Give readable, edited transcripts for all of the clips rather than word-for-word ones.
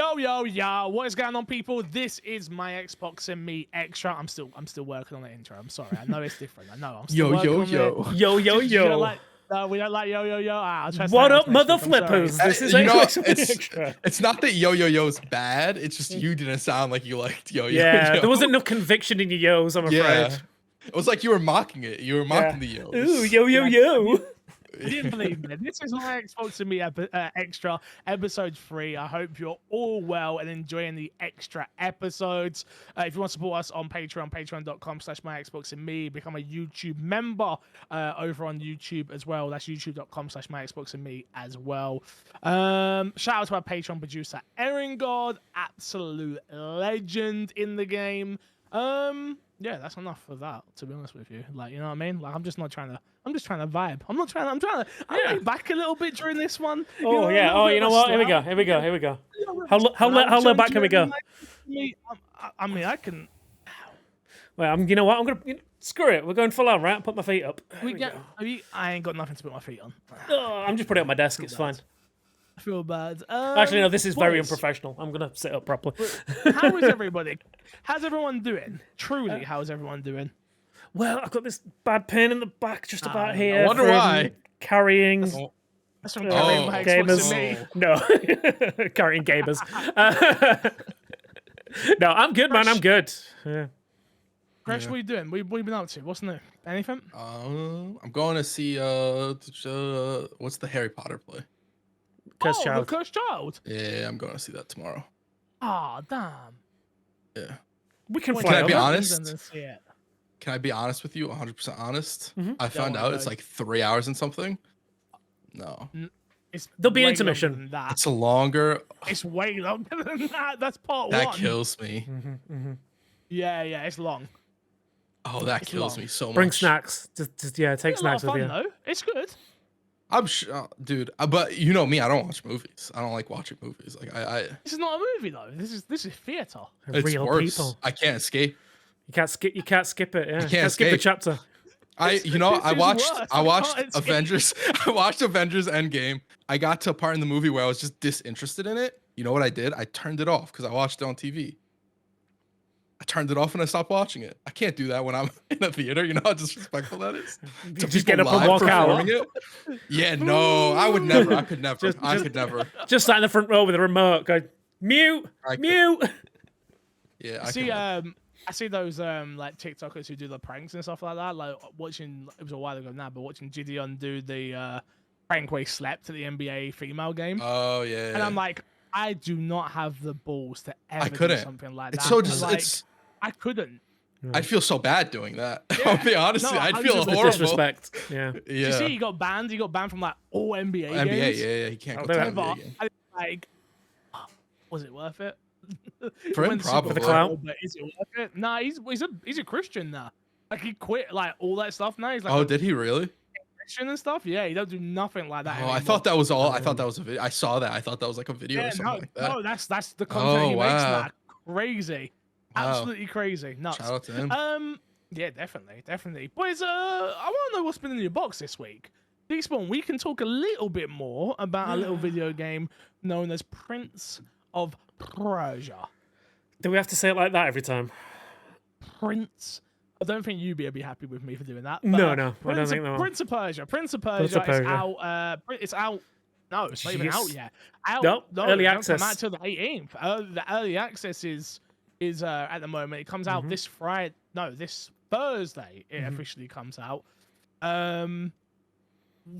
Yo, what is going on, people? This is my Xbox and Me Extra. I'm still working on the intro. I'm sorry. I know it's different. I know. I'm still working on it. Yo. No, we don't like yo. I'll try to What say up, it next mother week. I'm sorry. flippers? This is Extra. It's not that yo's bad. It's just you didn't sound like you liked yo. Yeah, there wasn't enough conviction in your yos, I'm afraid. Yeah. It was like you were mocking it. You were mocking the yos. Ooh, yo. You didn't believe me. This is my Xbox and Me Extra, episode 3. I hope you're all well and enjoying the extra episodes. If you want to support us on Patreon, patreon.com/myxboxandme, become a YouTube member over on YouTube as well. That's youtube.com/myxboxandme as well. Shout out to our Patreon producer, Erin God, absolute legend in the game. Yeah, that's enough for that, to be honest with you. Like, you know what I mean? Like, I'm just trying to vibe. I'm lay back a little bit during this one. Oh, yeah. Oh, you know what? Here we go. How low back can we go? I mean, I can. Well, you know what? I'm gonna screw it. We're going full on, right? Put my feet up. I ain't got nothing to put my feet on. Oh, I'm just putting it on my desk. It's fine. I feel bad. Actually, no, this is very unprofessional. I'm gonna sit up properly. How is everybody? How's everyone doing? Truly, how's everyone doing? Well, I've got this bad pain in the back just about here. I wonder why. Carrying. That's from carrying my Xbox and Me. No, carrying gamers. No, I'm good, man. I'm good. Yeah. Crash, what are you doing? What have you been up to? What's new? Anything? I'm going to see what's the Harry Potter play? Cursed Child. The Cursed Child. Yeah, I'm going to see that tomorrow. Ah, damn. Yeah. We can fly Can I over. be honest? Yeah. Can I be honest with you? 100% honest. Mhm. I found out it's like 3 hours and something. No. There'll be way intermission. longer than that. It's longer. It's way longer than that. That's part That one. kills me. Yeah, it's long. Oh, that It's kills long. me so much. Bring snacks. Just take snacks with you. Though. It's good. I'm sure, dude. But you know me, I don't watch movies. I don't like watching movies. Like I This is not a movie though. This is theater. it's Real worse. people. I can't escape. You can't skip it. Yeah. You can't skip the escape. chapter. I This is worse. I I watched can't escape. Avengers. I watched Avengers Endgame. I got to a part in the movie where I was just disinterested in it. You know what I did? I turned it off because I watched it on TV. I turned it off and I stopped watching it. I can't do that when I'm in a theater. You know how disrespectful that is? To Just get people up and live walk out. performing it? Yeah, no, I would never. I could never. I could never. Just sat in the front row with a remote, going mute. Yeah, I could never. I see those like TikTokers who do the pranks and stuff like that. Like watching, it was a while ago now, but watching Gideon do the prank where he slept at the NBA female game. Oh yeah. And I'm like, I do not have the balls to ever do couldn't. something like It's that. so just. Like, It's. I couldn't. I'd feel so bad doing that. Yeah. I'll be honest. No, I'd feel the horrible. Disrespect. Yeah. Did you see he got banned? He got banned from like all NBA games. Yeah. He can't go Oh, to yeah. NBA again. Like, was it worth it? For him, Went super probably. For the viral, clout. but is it worth it? Nah, he's a Christian now. Like he quit like all that stuff now. He's like Oh, a did he really? Christian and stuff. Yeah, he don't do nothing like that. Oh, anymore. I thought that was all. I thought that was a video. I saw that. I thought that was like a video or something like that. No, that's the content he makes wow. now. Crazy, Wow. absolutely crazy. Nuts. Shout out to him. Yeah, definitely. Boys, I want to know what's been in your box this week. Despawn, we can talk a little bit more about a little video game known as Prince of Persia. Do we have to say it like that every time? Prince. I don't think you'd be happy with me for doing that. No, but, no, I don't think that. Prince of Persia. Prince of Persia Prince of is Persia. out. It's out. No, it's not even Yes. out yet. Out. Nope, No, early it don't access. come out till the 18th. The early access is at the moment. It comes out this Friday. No, this Thursday. It officially comes out.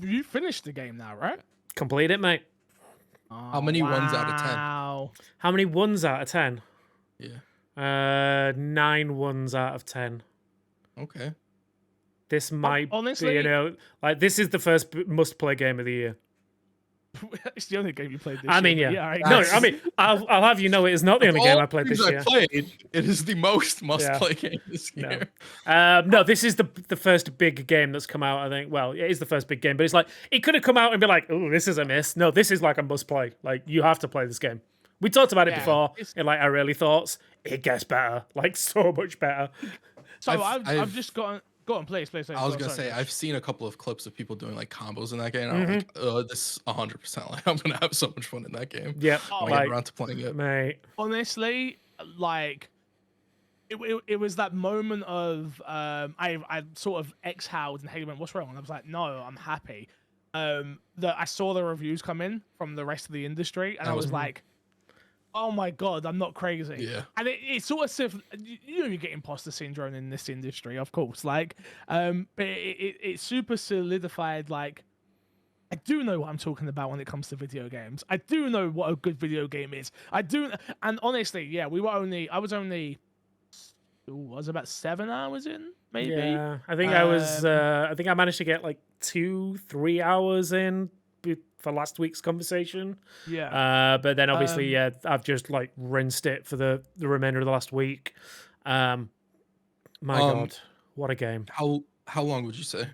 You finished the game now, right? Complete it, mate. How many ones out of 10? Wow. How many ones out of 10? Yeah. 9 ones out of 10. Okay. This might honestly- be, like this is the first must-play game of the year. It's the only game you played this I mean, year. yeah. I No, guess. I mean, I'll have you know it is not the only game I played this year. I played, it is the most must-play game this No. year. No, this is the first big game that's come out, I think. Well, it is the first big game, but it's like, it could have come out and be like, oh, this is a miss. No, this is like a must-play. Like, you have to play this game. We talked about it Yeah, before it's- in like our early thoughts. It gets better, like so much better. So I've- I've just gotten. Go on, please. I was Go, gonna sorry, say Josh. I've seen a couple of clips of people doing like combos in that game. And I'm like, this 100%. Like I'm gonna have so much fun in that game. Yep. Oh, When I get Like, around to playing it. mate. honestly, like it was that moment of I sort of exhaled and Haley went, "What's wrong?" And I was like, "No, I'm happy." That I saw the reviews come in from the rest of the industry, and That I was- was like, "Oh my god, I'm not crazy." Yeah. And it sort of you get imposter syndrome in this industry, of course. Like, but it super solidified like. I do know what I'm talking about when it comes to video games. I do know what a good video game is. I do, and honestly, yeah, I was about 7 hours in, maybe. Yeah, I think I was. I think I managed to get like 2-3 hours in for last week's conversation. Yeah. But then obviously, yeah, I've just like rinsed it for the remainder of the last week. My God, what a game! How long would you say?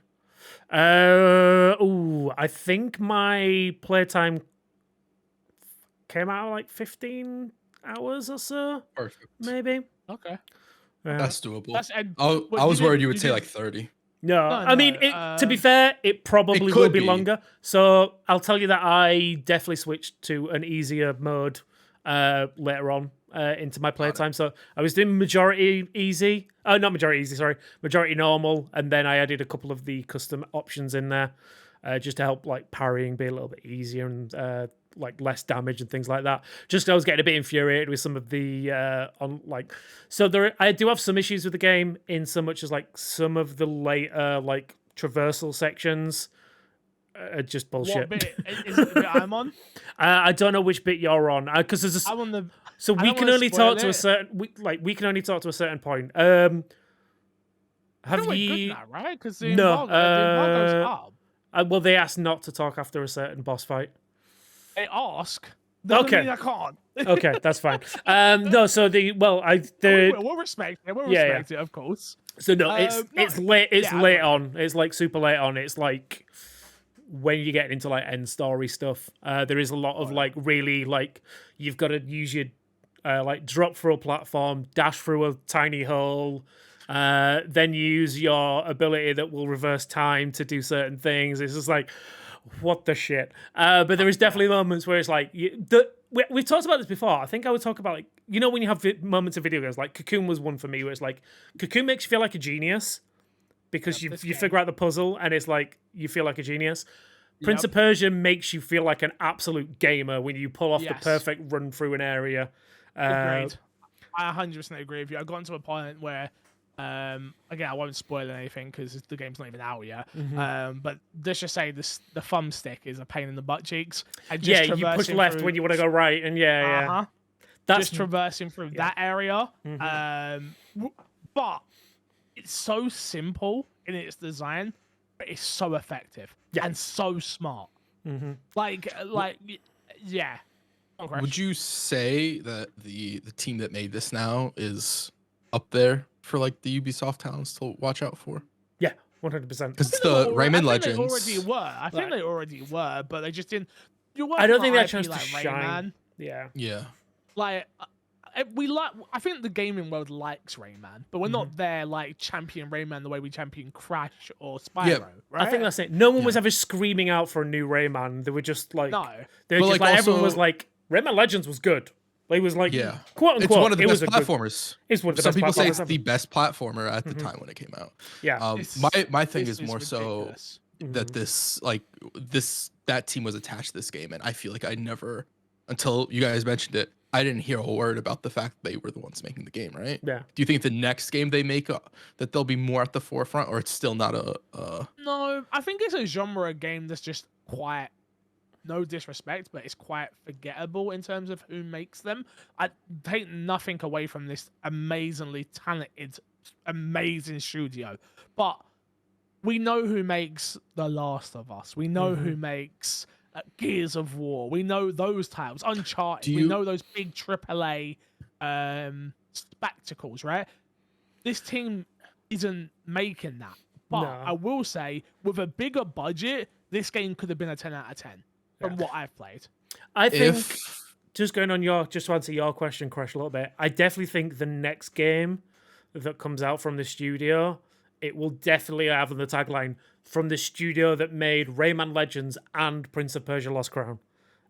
I think my playtime came out like 15 hours or so, Perfect. maybe. Okay. That's doable. And I what, was you worried did- you would you say did- like 30. No, No, I mean, no, to be fair, it probably will could be be. longer. So I'll tell you that I definitely switched to an easier mode later on into my playtime. So I was doing majority easy. Not majority easy, sorry. Majority normal. And then I added a couple of the custom options in there just to help like parrying be a little bit easier and like less damage and things like that. Just I was getting a bit infuriated with some of the I do have some issues with the game in so much as like some of the later like traversal sections are just bullshit. What bit is it the bit I'm on? I don't know which bit you're on because there's a, I'm on the. so I we don't can wanna only spoil talk to a it. certain we can only talk to a certain point. I Have think we're good you? now, right? Because the No, embargo's up. Well, they asked not to talk after a certain boss fight. They ask. Doesn't Okay. mean I can't. Okay, that's fine. No, so We'll respect it. We'll Yeah, respect it, of course. so no, it's late. It's yeah, late on. It's like super late on. It's like when you get into like end story stuff. There is a lot of like really like you've got to use your like drop through a platform, dash through a tiny hole. Then use your ability that will reverse time to do certain things. It's just like, what the shit? But there is definitely moments where it's like, we've talked about this before. I think I would talk about like, you know, when you have moments of video games, like Cocoon was one for me where it's like, Cocoon makes you feel like a genius because you figure out the puzzle and it's like, you feel like a genius. Prince of Persia makes you feel like an absolute gamer when you pull off the perfect run through an area. Agreed. I 100% agree with you. I've gotten to a point where, again, I won't spoil anything because the game's not even out yet. But let's just say the thumbstick is a pain in the butt cheeks. And just you push left when you want to go right, and that's just traversing through that area. But it's so simple in its design, but it's so effective and so smart. Yeah. Would you say that the team that made this now is up there for like the Ubisoft talents to watch out for? Yeah, 100%. Because the Rayman Legends. They already were. I think they already were, but they just didn't. I don't think they had a IP chance to like shine. Rayman. Yeah. Like we like. I think the gaming world likes Rayman, but we're not there like champion Rayman the way we champion Crash or Spyro. Right? I think that's it. No one was ever screaming out for a new Rayman. They were just like, they were just like everyone was like, Rayman Legends was good. It was like, quote unquote, it's one of the best was platformers. It's one of the Some best people say platformers it's ever. the best platformer at the time when it came out. Yeah. My thing is more ridiculous. so that that team was attached to this game, and I feel like I never, until you guys mentioned it, I didn't hear a word about the fact that they were the ones making the game, right? Yeah. Do you think the next game they make that they'll be more at the forefront, or it's still not a? No, I think it's a genre game that's just quite. No disrespect, but it's quite forgettable in terms of who makes them. I take nothing away from this amazingly talented, amazing studio, but we know who makes The Last of Us. We know who makes Gears of War. We know those titles. Uncharted. We know those big AAA spectacles, right? This team isn't making that. But I will say, with a bigger budget, this game could have been a 10 out of 10 from what I've played. I think, just going on just to answer your question, Crush, a little bit, I definitely think the next game that comes out from the studio it will definitely have the tagline from the studio that made Rayman Legends and Prince of Persia: Lost Crown.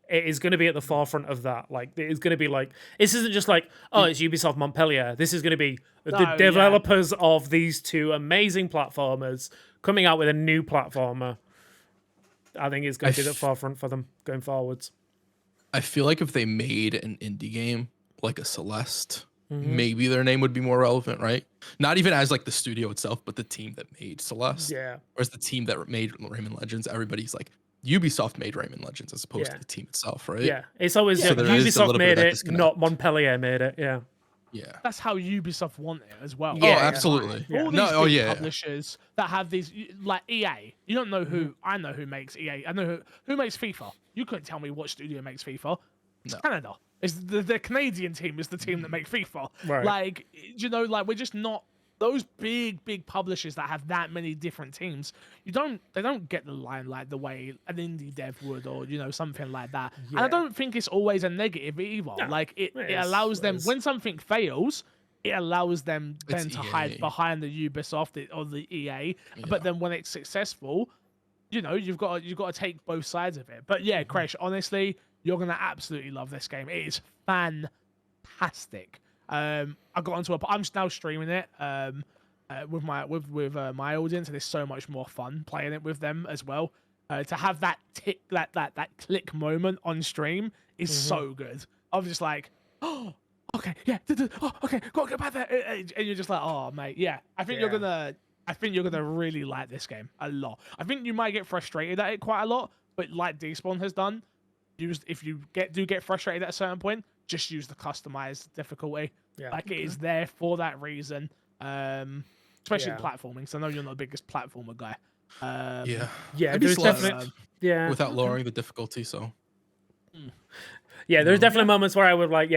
It is going to be at the forefront of that. Like, it is going to be like, this isn't just like, oh, it's Ubisoft Montpellier. This is going to be the developers of these two amazing platformers coming out with a new platformer. I think it's going to be the forefront for them going forwards. I feel like if they made an indie game like a Celeste, maybe their name would be more relevant, right? Not even as like the studio itself, but the team that made Celeste. Yeah. Whereas the team that made Rayman Legends, everybody's like, Ubisoft made Rayman Legends as opposed to the team itself, right? Yeah, it's always So there is a Ubisoft little bit made of that it, disconnect. not Montpellier made it. Yeah. Yeah. That's how Ubisoft want it as well. Yeah, oh, absolutely. All these No, big publishers that have these, like EA. You don't know who. I know who makes EA. I know who makes FIFA. You couldn't tell me what studio makes FIFA. It's Canada. It's the Canadian team is the team that make FIFA. Right. Like, you know, like we're just not those big publishers that have that many different teams. They don't get the limelight the way an indie dev would, or you know, something like that. And I don't think it's always a negative either. No, like it allows them when something fails. It allows them then to hide behind the Ubisoft or the EA. But then when it's successful, you know, you've got to take both sides of it. But yeah, Crash, honestly, you're gonna absolutely love this game. It is fantastic. I got onto I'm now streaming it with my audience, and it's so much more fun playing it with them as well. To have that that click moment on stream is so good. I'm just like, oh, okay, yeah, oh, okay, gotta get back there, and you're just like, oh, mate, yeah. I think you're gonna really like this game a lot. I think you might get frustrated at it quite a lot, but like Despawn has done, if you get frustrated at a certain point, just use the customized difficulty. Yeah. Like it is there for that reason. Especially platforming. So I know you're not the biggest platformer guy. Yeah, I'd be there's slow definitely without lowering the difficulty. So yeah, there's definitely moments where I would like,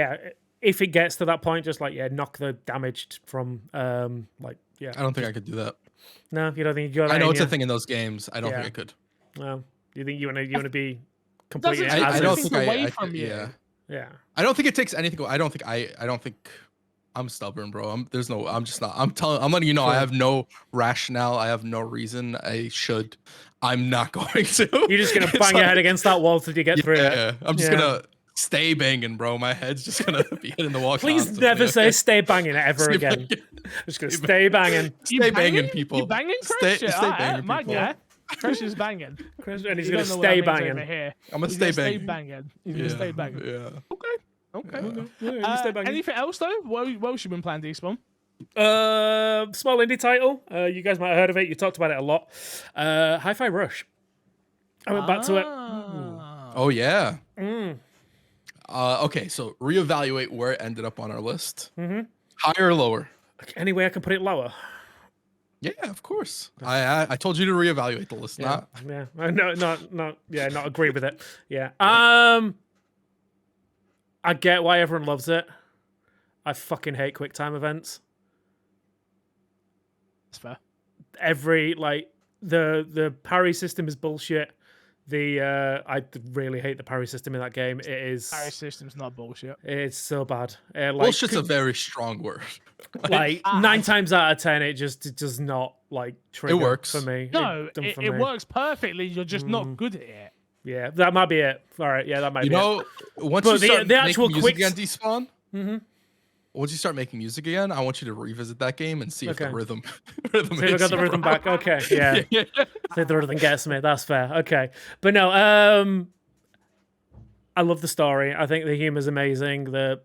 if it gets to that point, just like knock the damage from I don't think I could do that. No, you don't think you got that I know in it's you? a thing in those games. I don't think I could. Well, you think you want to be completely? I don't think away from you. Yeah. I don't think it takes anything. I don't think I'm stubborn, bro. I'm just not. I'm letting you know. I have no rationale. I have no reason. I'm not going to. You're just gonna bang your head against that wall till you get through it. Yeah. I'm just gonna stay banging, bro. My head's just gonna be hitting the wall. Please constantly, never say okay? stay banging it ever again. Just gonna stay banging. Stay banging people. You banging, Stay Chris? banging My people. guy. Chris is banging. And he's You gonna don't know what stay that means over banging. here. I'm gonna He's stay Stay banging. banging. He's gonna stay banging. Yeah. Okay. You stay banging. Anything else though? What else you been playing, Despawn? Small indie title. You guys might have heard of it. You talked about it a lot. Hi-Fi Rush. I went back to it. Oh yeah. Okay, so reevaluate where it ended up on our list. Higher or lower? Any way I can put it lower? Yeah, of course. I told you to reevaluate the list. Not Not agree with it. Yeah. I get why everyone loves it. I fucking hate QuickTime events. That's fair. The parry system is bullshit. I really hate the parry system in that game. It is Parry system's not bullshit. It's so bad. bullshit's a very strong word. 9 times out of 10, it does not trigger. It works for me. No, it works perfectly. You're just not good at it. Yeah, that might be it. All right, yeah, that might be it. Once But you start the actual making music quick- again, Despawn. Once you start making music again, I want you to revisit that game and see if the Okay. rhythm. See if I got the rhythm back. Okay, yeah. See if the rhythm gets me. That's fair. Okay, but no. I love the story. I think the humor's amazing. The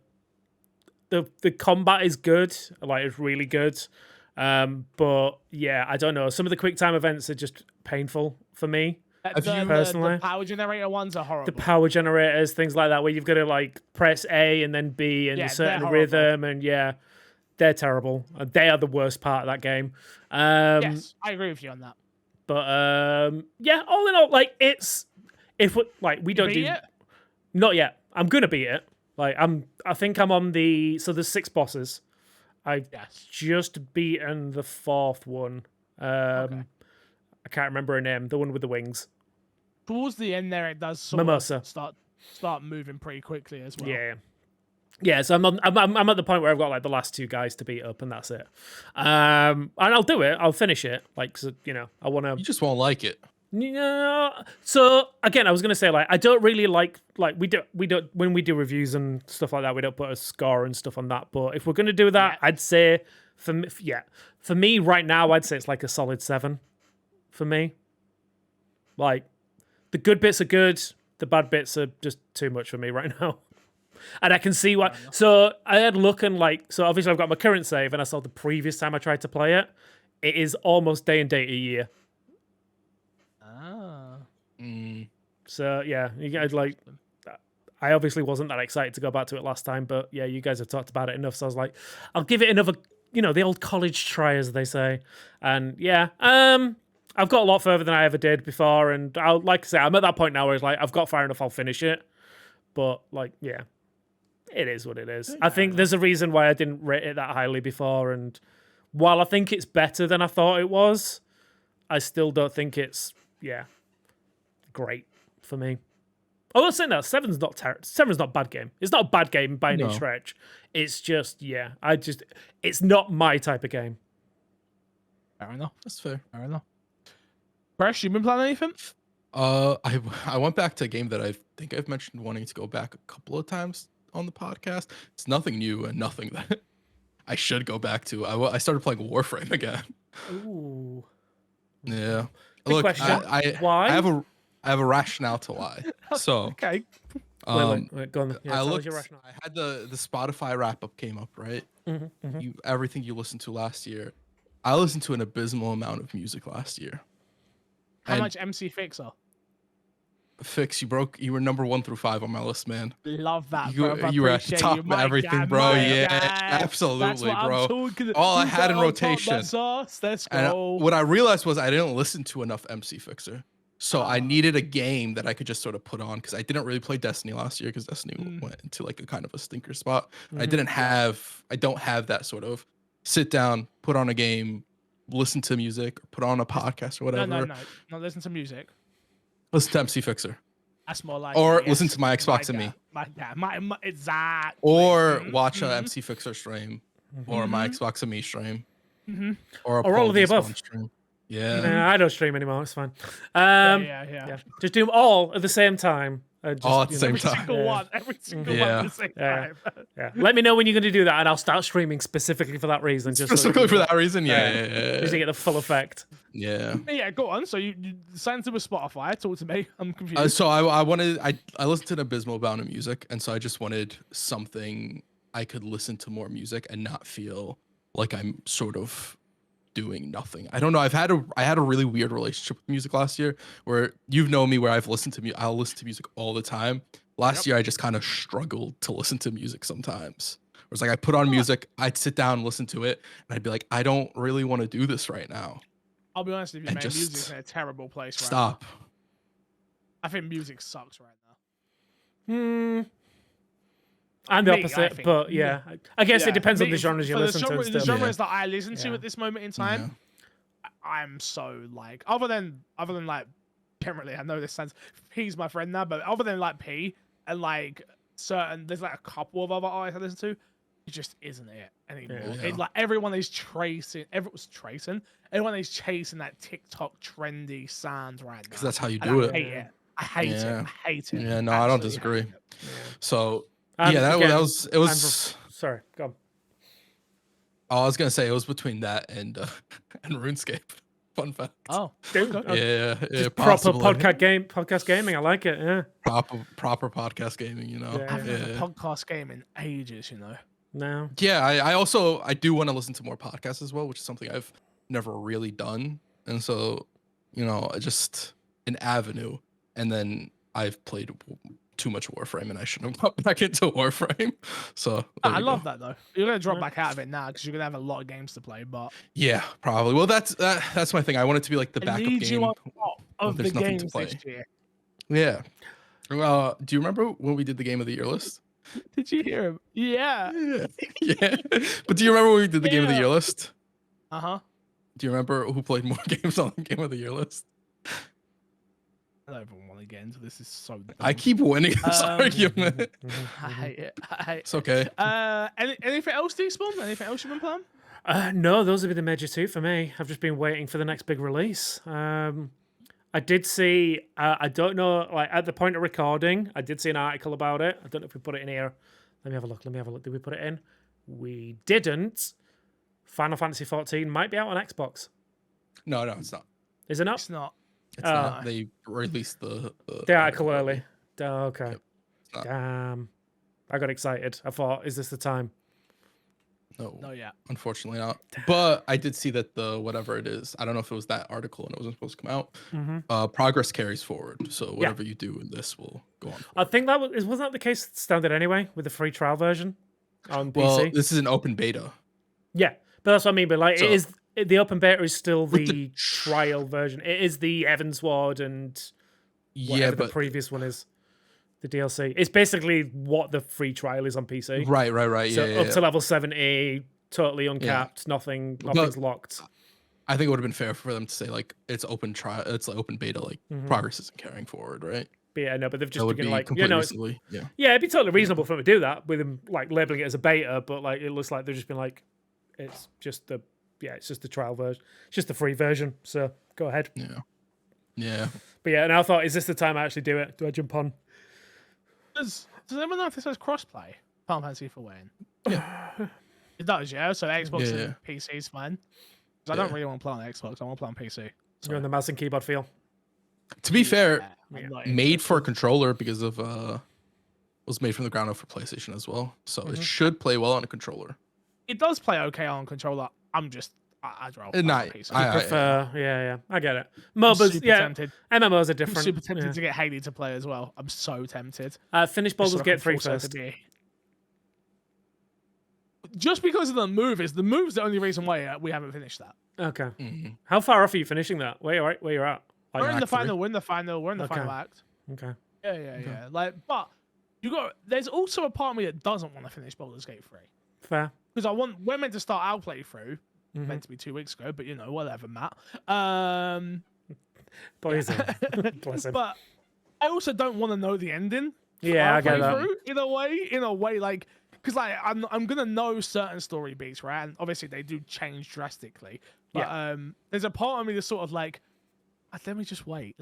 combat is good. It's really good. But yeah, I don't know. Some of the QuickTime events are just painful for me. Personally, the power generator ones are horrible. The power generators, things like that, where you've got to press A and then B in a certain rhythm, and they're terrible. They are the worst part of that game. Yes, I agree with you on that. But all in all, we don't do it? Not yet. I'm gonna beat it. I think I'm on there's 6 bosses. I've just beaten the 4th one. I can't remember her name. The one with the wings. Towards the end there, it does Mimosa. Start moving pretty quickly as well. Yeah. Yeah, so I'm at the point where I've got like the last 2 guys to beat up, and that's it. And I'll do it. I'll finish it. Like, so, you know, I want to. You just won't like it. Yeah. So again, I was gonna say like I don't really like we don't when we do reviews and stuff like that, we don't put a score and stuff on that. But if we're gonna do that, I'd say for me right now, I'd say it's like a solid 7 for me. Like the good bits are good, the bad bits are just too much for me right now. And I can see why. So I had a look and like, so obviously I've got my current save, and I saw the previous time I tried to play it. It is almost day and date a year. Ah. So yeah, you guys like. I obviously wasn't that excited to go back to it last time, but yeah, you guys have talked about it enough, so I was like, I'll give it another, you know, the old college try, as they say. And yeah, I've got a lot further than I ever did before, and I'll like I say, I'm at that point now where it's like I've got far enough, I'll finish it. But like, yeah. It is what it is. I think there's a reason why I didn't rate it that highly before, and while I think it's better than I thought it was, I still don't think it's great for me. Although saying that, Seven's not a bad game. It's not a bad game by any stretch. It's just it's not my type of game. Fair enough. That's fair. Fair enough. Fresh, you been playing anything? I went back to a game that I think I've mentioned wanting to go back a couple of times on the podcast. It's nothing new and nothing that I should go back to. I started playing Warframe again. Ooh. Yeah. Big Look, question. Why? I have a rationale to why. So Okay. Wait, go on. Yeah, I looked. I had the Spotify wrap up came up, right? Everything you listened to last year. I listened to an abysmal amount of music last year. How much MC Fixer? Fix, you were number 1 through 5 on my list, man. Love that, you, bro. you were at the top of everything, bro. Yeah, absolutely, bro. All I had in rotation. Let's go. And what I realized was I didn't listen to enough MC Fixer. So I needed a game that I could just sort of put on, because I didn't really play Destiny last year, because Destiny went into like a kind of a stinker spot. I don't have that sort of sit down, put on a game, listen to music, or put on a podcast or whatever. No, listen to music. Listen to MC Fixer. That's more like, or listen to my Xbox and me. Exactly. Or watch a MC Fixer stream, or my Xbox and me stream, or all of the above. Stream. Yeah. Nah, I don't stream anymore. It's fine. Yeah. Just do them all at the same time. All at the same time. Every single one at the same time. Yeah. Let me know when you're going to do that, and I'll start streaming specifically for that reason. Specifically for that reason, yeah. Just to get the full effect. Yeah. Yeah, go on. So you signed to with Spotify. Talk to me. I'm confused. So I listened to an abysmal amount of music, and so I just wanted something I could listen to more music and not feel like I'm sort of doing nothing. I don't know. I had a really weird relationship with music last year, where you've known me, where I'll listen to music all the time. Last year I just kind of struggled to listen to music sometimes. It was like I put on music, I'd sit down, listen to it, and I'd be like, I don't really want to do this right now. I'll be honest with you, man. Music's in a terrible place right now. I think music sucks right now. I'm the opposite, but yeah. I guess it depends on the genres you listen to. The genres that I listen to at this moment in time, I'm so like, other than like, generally, I know this sounds, P's my friend now, but other than like P and like there's like a couple of other artists I listen to, it just isn't it anymore. Like everyone is everyone is chasing that TikTok trendy sound right now. Because that's how you do it. I hate it. Yeah, no, I don't disagree. So that was. Sorry, go on. Oh, I was gonna say it was between that and RuneScape. Fun fact. Oh, yeah. Proper podcast gaming. I like it. Yeah. Proper podcast gaming. You know. I haven't had a podcast game in ages. You know. No. Yeah, I do want to listen to more podcasts as well, which is something I've never really done, and so just an avenue. And then I've played too much Warframe, and I shouldn't have got back into Warframe. So I love that though. You're gonna drop back out of it now because you're gonna have a lot of games to play. But yeah, probably. Well, that's my thing. I want it to be like the backup game. You on top of the games next year. Yeah. Do you remember when we did the Game of the Year list? Did you hear him? Yeah. Yeah. But do you remember when we did the Game of the Year list? Uh huh. Do you remember who played more games on the Game of the Year list? I don't even want to get into this. Is so dumb. I keep winning this argument. I hate it. I hate It's okay. anything else, Despawn? Anything else you've been playing? No, those have been the major two for me. I've just been waiting for the next big release. I did see, I don't know, like at the point of recording, I did see an article about it. I don't know if we put it in here. Let me have a look. Did we put it in? We didn't. Final Fantasy 14 might be out on Xbox. No, it's not. Is it not? It's not. It's not. They released the article early. Oh, okay. Yep. Damn. I got excited. I thought, is this the time? No, yet. Unfortunately not. But I did see that the whatever it is, I don't know if it was that article and it wasn't supposed to come out. Progress carries forward, so whatever you do in this will go on. I think wasn't that the case standard anyway with the free trial version on PC? Well, this is an open beta. Yeah, but that's what I mean. But like, So, the open beta is still the trial version. It is the Evansward and whatever the previous one is. The DLC. It's basically what the free trial is on PC. Right. So Yeah, up to level 70, totally uncapped, nothing's locked. I think it would have been fair for them to say like it's open trial, it's like open beta, like progress isn't carrying forward, right? But yeah, no, but they've That just would been be like, completely yeah, it'd be totally reasonable for them to do that with them like labeling it as a beta, but like it looks like they've just been like, it's just the trial version, it's just the free version. So go ahead. Yeah. But yeah, and I thought, is this the time I actually do it? Do I jump on? Does anyone know if this has crossplay? Final Fantasy for Wayne. Yeah. It does, yeah. So Xbox and PC is fine. Because I don't really want to play on Xbox. I want to play on PC. You're on the mouse and keyboard feel. To be fair, not made for a controller because of was made from the ground up for PlayStation as well. So it should play well on a controller. It does play okay on controller. I'd rather Not- on PC. I- Prefer, yeah, I get it. MOBAs, super yeah, tempted. MMOs are I'm different. super tempted to get Haley to play as well. I'm so tempted. Finish Baldur's Gate 3 first. Just because of the move's the only reason why we haven't finished that. Okay. Mm-hmm. How far off are you finishing that? Where you're at? Like, We're in the Act 3. final. We're in the final. We're in the final act. Okay. Yeah. Like, but there's also a part of me that doesn't want to finish Baldur's Gate 3 Fair. because we're meant to start our playthrough. Meant to be 2 weeks ago, but whatever, Matt. Bless him. But I also don't want to know the ending. Yeah, I get that. In a way, like, because like I'm gonna know certain story beats, right? And obviously they do change drastically. But there's a part of me that's sort of like, let me just wait.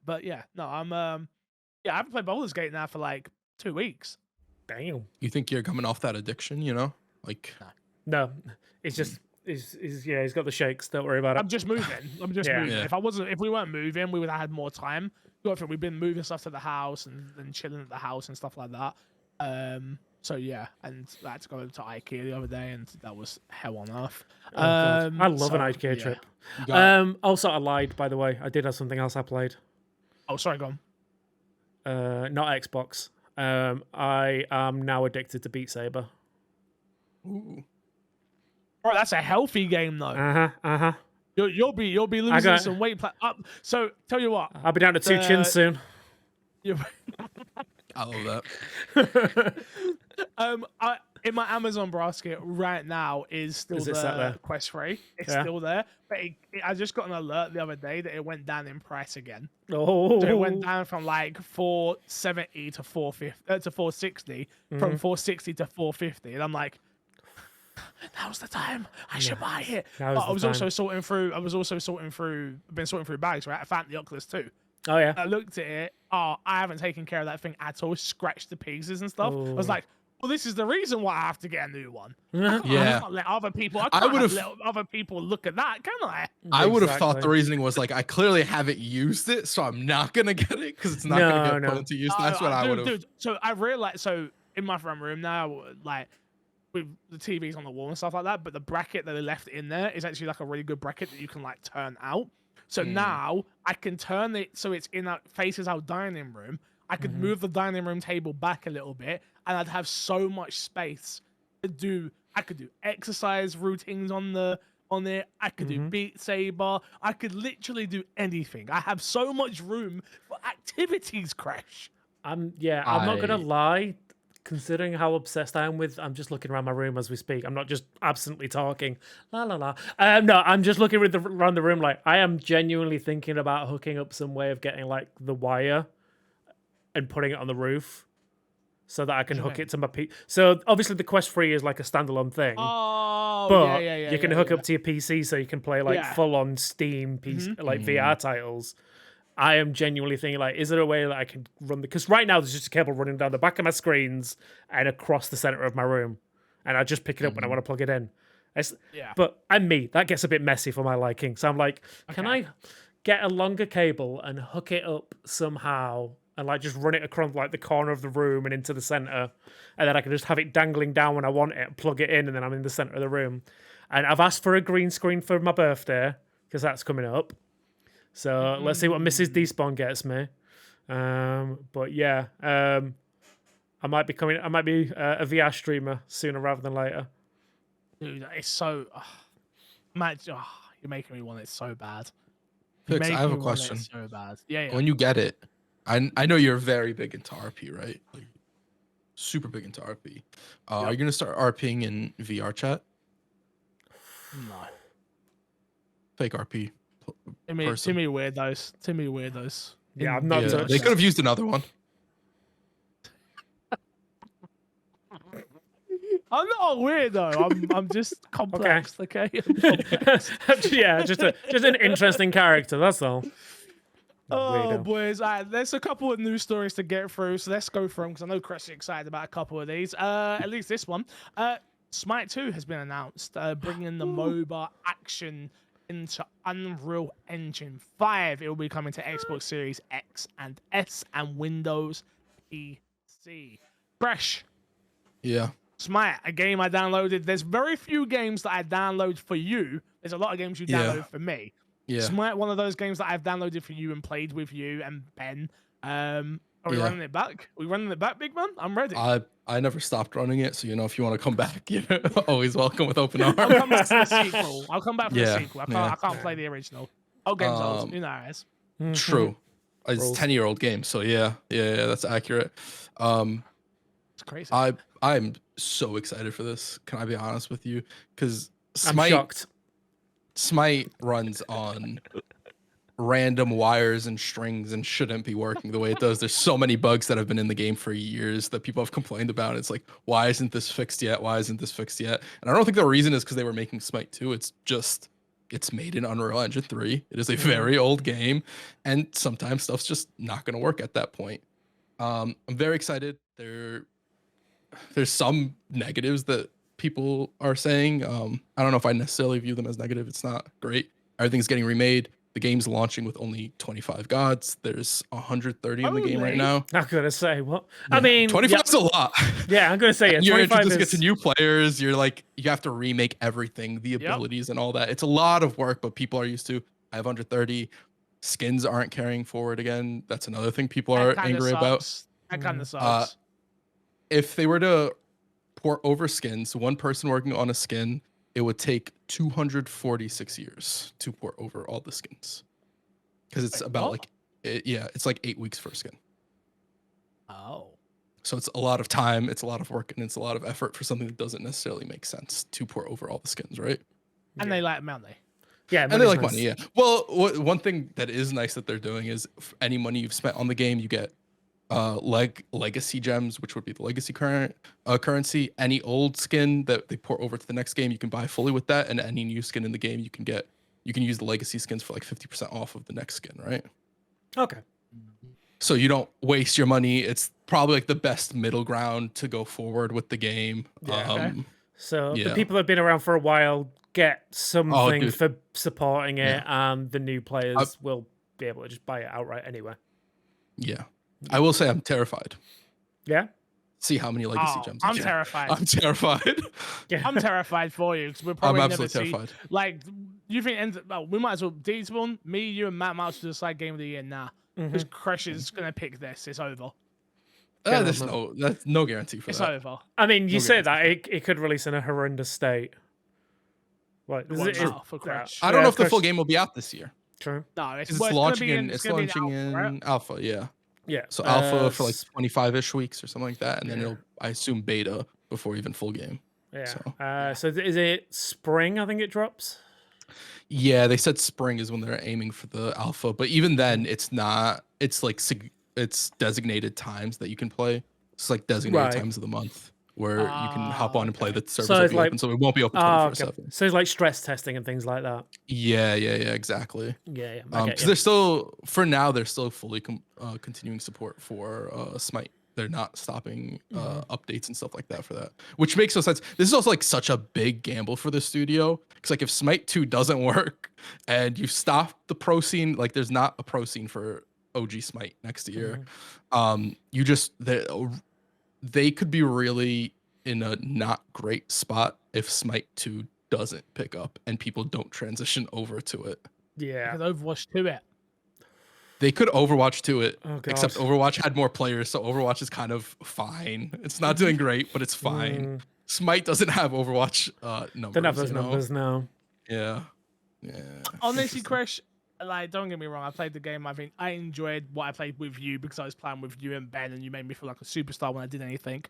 But yeah, no, I haven't played Baldur's Gate now for like 2 weeks. Damn. You think you're coming off that addiction, Like No, it's just he's got the shakes. Don't worry about it. I'm just moving. Moving. Yeah. If we weren't moving, we would have had more time. We've been moving stuff to the house and chilling at the house and stuff like that. So yeah, and I had to go to IKEA the other day, and that was hell on earth. I love an IKEA trip. Also, I lied, by the way. I did have something else I played. Oh, sorry, go on. Not Xbox. I am now addicted to Beat Saber. ooh. Bro, that's a healthy game though. You'll be losing some weight. So tell you what, I'll be down to 2 chins soon. I love that. In my Amazon basket right now is still the Quest 3. It's still there, but I just got an alert the other day that it went down in price again. Oh, So it went down from like 470 to 450 to 460, from 460 to 450, and I'm like, now's the time. I should buy it. But I was also sorting through. I've been sorting through bags. Right, I found the Oculus 2. Oh yeah. I looked at it. I haven't taken care of that thing at all. Scratched the pieces and stuff. I was like, well, this is the reason why I have to get a new one. I can't let other people. I can't let other people look at that, can I? I would have thought the reasoning was like, I clearly haven't used it, so I'm not gonna get it because it's not gonna get put into use. That's what I would have. Dude, so I realized. So in my front room now, like, with the TVs on the wall and stuff like that, but the bracket that they left in there is actually like a really good bracket that you can like turn out. So now I can turn it so it's faces our dining room. I could move the dining room table back a little bit, and I'd have so much space to do. I could do exercise routines on it. I could do Beat Saber. I could literally do anything. I have so much room for activities, Crash. I'm not gonna lie. considering how obsessed I am with, I'm just looking around my room as we speak. I'm not just absently talking. La la la. No, I'm just looking around the room. Like, I am genuinely thinking about hooking up some way of getting like the wire and putting it on the roof so that I can hook it to my So obviously the Quest 3 is like a standalone thing. Oh, But yeah, you can hook up to your PC so you can play like full on Steam like VR titles. I am genuinely thinking, like, is there a way that I can run because right now there's just a cable running down the back of my screens and across the center of my room, and I just pick it up when I want to plug it in. But I'm me. That gets a bit messy for my liking. So I'm like, can I get a longer cable and hook it up somehow and like just run it across like the corner of the room and into the center, and then I can just have it dangling down when I want it, plug it in, and then I'm in the center of the room. And I've asked for a green screen for my birthday because that's coming up. So let's see what Mrs. Despawn gets me. But yeah, I might be a VR streamer sooner rather than later. Dude, it's so. Matt, you're making me want it so bad. Fix, I have a question. So bad. Yeah. When you get it, I know you're very big into RP, right? Like, super big into RP. Are you gonna start RPing in VR chat? No. Fake RP. Too many weirdos. Yeah, I'm not. Yeah, they could have used another one. I'm not a weirdo. I'm just complex. Okay. Yeah, just an interesting character. That's all. Oh, boys. All right, there's a couple of news stories to get through, so let's go through them because I know Chris is excited about a couple of these. At least this one. Smite 2 has been announced, bringing the MOBA action into Unreal Engine 5. It will be coming to Xbox Series X and S and Windows PC. Fresh. Yeah. Smite, a game I downloaded. There's very few games that I download for you. There's a lot of games you download for me. Yeah. Smite, one of those games that I've downloaded for you and played with you and Ben. Are we running it back? Are we running it back, big man? I'm ready. I never stopped running it, so if you want to come back, you're always welcome with open arms. I'll come back for the sequel. The sequel. I can't play the original. Oh, game's old. You know it is. True. It's a 10-year-old game, so yeah, that's accurate. It's crazy. I'm so excited for this. Can I be honest with you? Because I'm shocked. Smite runs on random wires and strings and shouldn't be working the way it does. There's so many bugs that have been in the game for years that people have complained about. It's like, why isn't this fixed yet? Why isn't this fixed yet? And I don't think the reason is because they were making Smite 2. It's just, it's made in Unreal Engine 3. It is a very old game, and sometimes stuff's just not going to work at that point. I'm very excited. There's some negatives that people are saying. I don't know if I necessarily view them as negative. It's not great. Everything's getting remade. The game's launching with only 25 gods. There's 130 in the game right now. I'm gonna say what? Yeah. I mean, 25 is a lot. Yeah, I'm gonna say you're 25 introducing it to new players. You're like, you have to remake everything, the abilities and all that. It's a lot of work, but people are used to. I have 130. Skins aren't carrying forward again. That's another thing people are angry about. That kind of sucks. If they were to port over skins, one person working on a skin, it would take 246 years to port over all the skins, because it's about it's like 8 weeks for a skin. Oh, so it's a lot of time, it's a lot of work, and it's a lot of effort for something that doesn't necessarily make sense to port over all the skins, right? And they like money. Yeah, and they like money. Yeah. Well, one thing that is nice that they're doing is any money you've spent on the game, you get legacy gems, which would be the legacy currency. Any old skin that they port over to the next game, you can buy fully with that, and any new skin in the game, you can use the legacy skins for like 50% off of the next skin, right? Okay. So you don't waste your money. It's probably like the best middle ground to go forward with the game. So the people that have been around for a while get something for supporting it, and the new players will be able to just buy it outright anyway. Yeah. I will say I'm terrified. Yeah? See how many legacy gems I'm terrified. I'm terrified. Yeah. I'm terrified for you, because we're probably I'm never absolutely terrified. Like, you think we might as well, Despawn, me, you, and Matt might as well decide game of the year now. Because Crush is going to pick this. It's over. That's no guarantee for that. It's over. I mean, you say that, it could release in a horrendous state. Like, for Crush. I don't know if the full game will be out this year. True. No, it's launching in alpha, yeah. Yeah. So alpha for like 25-ish weeks or something like that, and then it'll, I assume, beta before even full game. Yeah. So is it spring? I think it drops. Yeah, they said spring is when they're aiming for the alpha, but even then, it's not. It's like it's designated times that you can play. It's like designated times of the month where you can hop on and play. The servers So will it's be like, open, so it won't be open oh, 24/7. okay. So it's like stress testing and things like that. Yeah, exactly. Yeah. Because they're still, for now, they're still fully continuing support for Smite. They're not stopping updates and stuff like that for that, which makes no sense. This is also like such a big gamble for the studio, because like if Smite 2 doesn't work and you stop the pro scene, like there's not a pro scene for OG Smite next year. You just they could be really in a not great spot if Smite 2 doesn't pick up and people don't transition over to it. Yeah. Because Overwatch to it. They could Overwatch to it, Oh, except Overwatch had more players, so Overwatch is kind of fine. It's not doing great, but it's fine. Smite doesn't have Overwatch numbers. Don't have those numbers now. Yeah. Honestly, Krish, like, don't get me wrong, I played the game. I think I enjoyed what I played with you because I was playing with you and Ben, and you made me feel like a superstar when I did anything.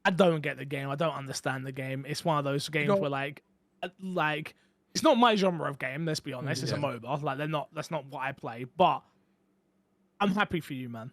I don't get the game. I don't understand the game. It's one of those games where like it's not my genre of game. Let's be honest. It's a MOBA. Like that's not what I play. But I'm happy for you, man.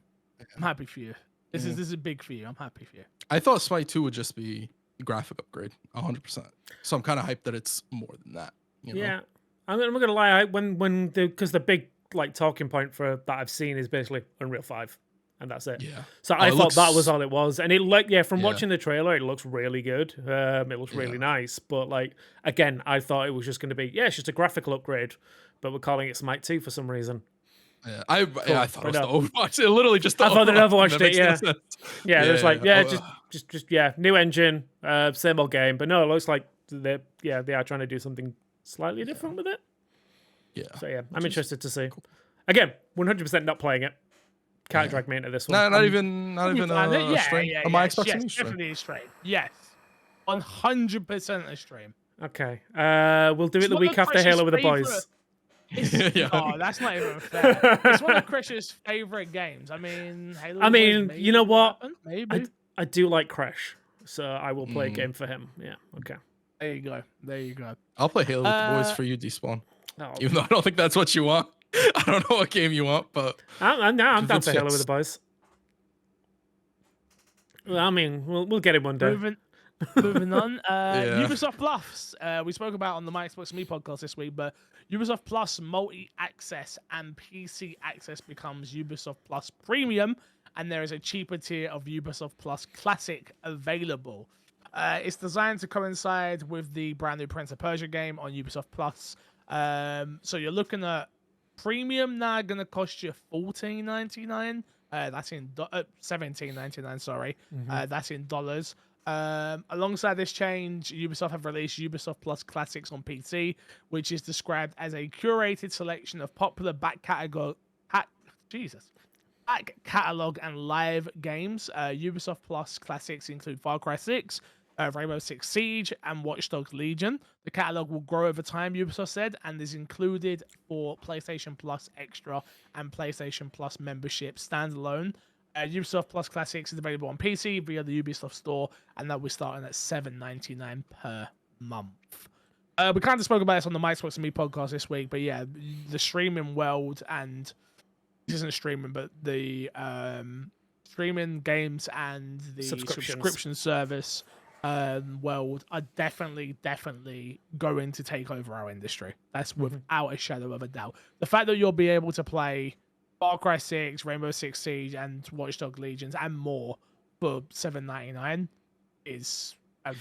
I'm happy for you. This is big for you. I'm happy for you. I thought Smite 2 would just be a graphic upgrade, 100%. So I'm kind of hyped that it's more than that. You know? Yeah, I'm not gonna lie. Because the big like talking point for that I've seen is basically Unreal 5, and that's it. Yeah. So I thought that was all it was, and it from watching the trailer, it looks really good. It looks really nice, but like again, I thought it was just going to be it's just a graphical upgrade, but we're calling it Smite 2 for some reason. Yeah, I thought it was the Overwatch. It literally just. I thought they Overwatched it. Yeah. No Just new engine, same old game. But no, it looks like they are trying to do something slightly different with it. Yeah. So I'm interested to see. Cool. Again, 100% not playing it. Can't drag me into this one. Not even a stream. On my Xbox yes, definitely a stream. Yes, 100% a stream. Okay. We'll do it the week after Halo with the boys. Oh, that's not even fair. It's one of Crash's favorite games. I mean, Halo. You know what? Maybe. I do like Crash, so I will play a game for him. Yeah. Okay. There you go. I'll play Halo with the boys for you, Despawn. Oh. Even though I don't think that's what you want. I don't know what game you want, but I'm down for Halo with the boys. Well, I mean, we'll get it one day. Moving on, Ubisoft Plus. We spoke about on the My Xbox Me podcast this week, but Ubisoft Plus multi-access and PC access becomes Ubisoft Plus Premium, and there is a cheaper tier of Ubisoft Plus Classic available. It's designed to coincide with the brand new Prince of Persia game on Ubisoft Plus. So you're looking at Premium now going to cost you $14.99. That's in $17.99. Sorry, that's in dollars. Alongside this change, Ubisoft have released Ubisoft Plus Classics on PC, which is described as a curated selection of popular back catalog and live games. Ubisoft Plus Classics include Far Cry 6, Rainbow Six Siege, and Watch Dogs Legion. The catalog will grow over time, Ubisoft said, and is included for PlayStation Plus Extra and PlayStation Plus membership standalone. Ubisoft Plus Classics is available on PC via the Ubisoft Store, and that we're starting at $7.99 per month. We kind of spoke about this on the My Xbox and Me podcast this week, but yeah, the streaming world, and this isn't streaming, but the streaming games and the subscription service world are definitely going to take over our industry. That's without a shadow of a doubt. The fact that you'll be able to play Far Cry 6, Rainbow Six Siege, and Watch Dogs Legions and more for $7.99 is a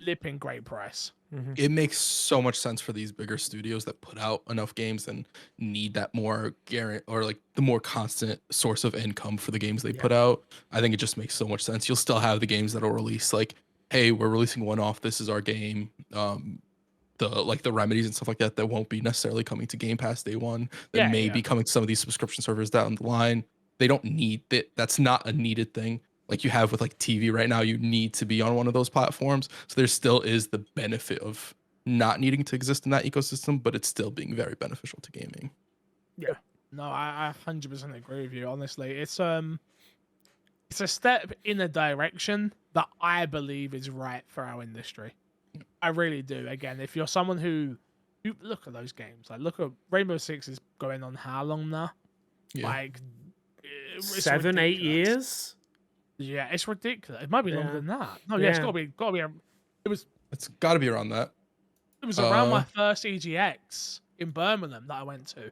flipping great price. It makes so much sense for these bigger studios that put out enough games and need that more the more constant source of income for the games they put out. I think it just makes so much sense. You'll still have the games that'll release like, hey, we're releasing one off. This is our game. The remedies and stuff like that won't be necessarily coming to Game Pass day one. That may be coming to some of these subscription servers down the line. They don't need that. That's not a needed thing. Like you have with like TV right now, you need to be on one of those platforms. So there still is the benefit of not needing to exist in that ecosystem, but it's still being very beneficial to gaming. Yeah, No, I 100% agree with you. Honestly, it's a step in a direction that I believe is right for our industry. I really do. Again, if you're someone who you look at those games, like look at Rainbow Six is going on how long now? Yeah. Like it's 7, 8 ridiculous. years. Yeah, it's ridiculous. It might be longer Yeah. than that. No, yeah, it's Yeah. gotta be. It was It's got to be around that. around my first EGX in Birmingham that I went to.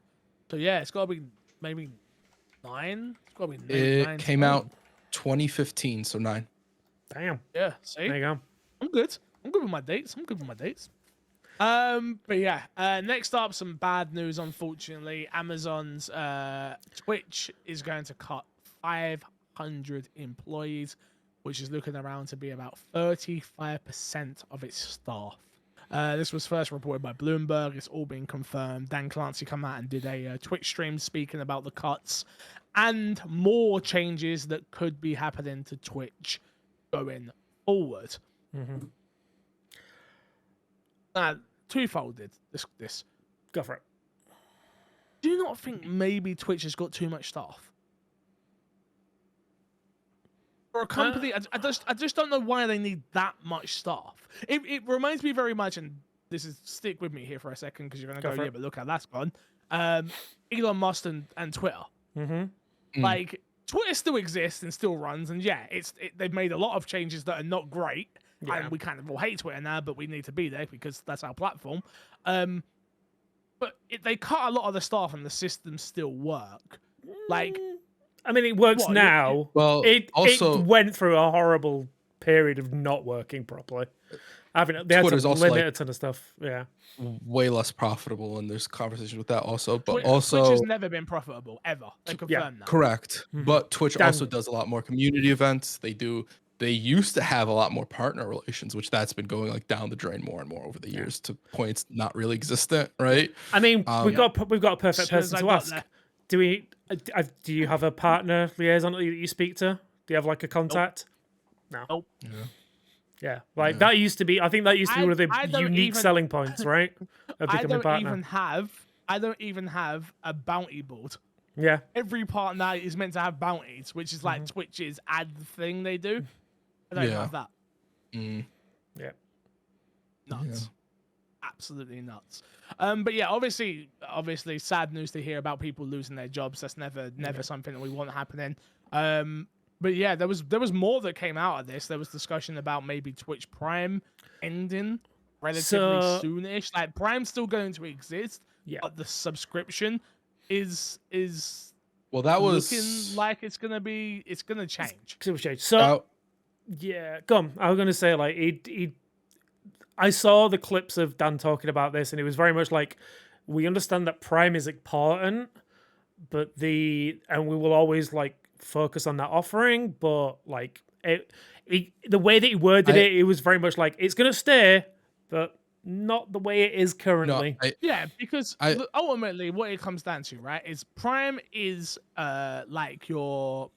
So yeah, it's gotta be maybe 9. It's gotta be maybe It 9, came 10. out 2015, so 9. Damn. Yeah, see, There you go. I'm good. I'm good with my dates. But yeah, next up, some bad news. Unfortunately, Amazon's Twitch is going to cut 500 employees, which is looking around to be about 35% of its staff. This was first reported by Bloomberg. It's all been confirmed. Dan Clancy come out and did a Twitch stream speaking about the cuts and more changes that could be happening to Twitch going forward. Mm-hmm. Twofolded. This. Go for it. Do you not think maybe Twitch has got too much staff? For a company, I just don't know why they need that much staff. It reminds me very much, and stick with me here for a second because you're gonna go, yeah, but look how that's gone. Elon Musk and Twitter. Mm-hmm. Like Twitter still exists and still runs, and yeah, they've made a lot of changes that are not great. Yeah. And we kind of all hate Twitter now, but we need to be there because that's our platform. But they cut a lot of the staff and the systems still work. Like, I mean, it works now. Well, it also went through a horrible period of not working properly. They had Twitter's to also limit a ton of stuff. Yeah, way less profitable, and there's conversation with that also. But Twitch also, has never been profitable ever. They confirmed that. correct. Mhm. But Twitch also does a lot more community events. They used to have a lot more partner relations, which that's been going like down the drain more and more over the years to points not really existent, right? I mean, we've got a perfect person to ask. Do you have a partner liaison that you speak to? Do you have like a contact? Nope. No. Nope. Yeah, like that used to be. I think that used to be one of the unique selling points, right? Of becoming a partner. I don't even have a bounty board. Yeah. Every partner is meant to have bounties, which is like Twitch's ad thing they do. I don't have that. Yeah. Nuts. Absolutely nuts. But yeah, obviously sad news to hear about people losing their jobs. That's never something that we want happening. But yeah, there was more that came out of this. There was discussion about maybe Twitch Prime ending relatively soonish. Like Prime's still going to exist, but the subscription is well, that was looking like it's gonna change. So yeah, go on. I was gonna say like I saw the clips of Dan talking about this, and it was very much like we understand that Prime is important, but we will always like focus on that offering, but like the way that he worded it was very much like it's gonna stay, but not the way it is currently. Because ultimately what it comes down to, right, is Prime is like your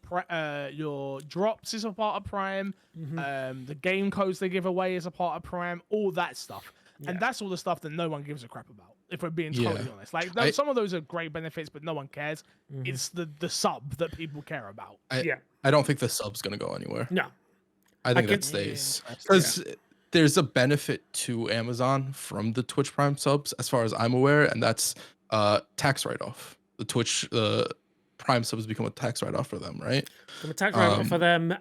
drops is a part of Prime, the game codes they give away is a part of Prime, all that stuff. And that's all the stuff that no one gives a crap about, if we're being totally honest. Like some of those are great benefits, but no one cares. It's the sub that people care about. I don't think the sub's gonna go anywhere. No. I think it stays. Because there's a benefit to Amazon from the Twitch Prime subs, as far as I'm aware, and that's tax write-off. The Twitch Prime subs become a tax write-off for them, right? From a tax write-off for them,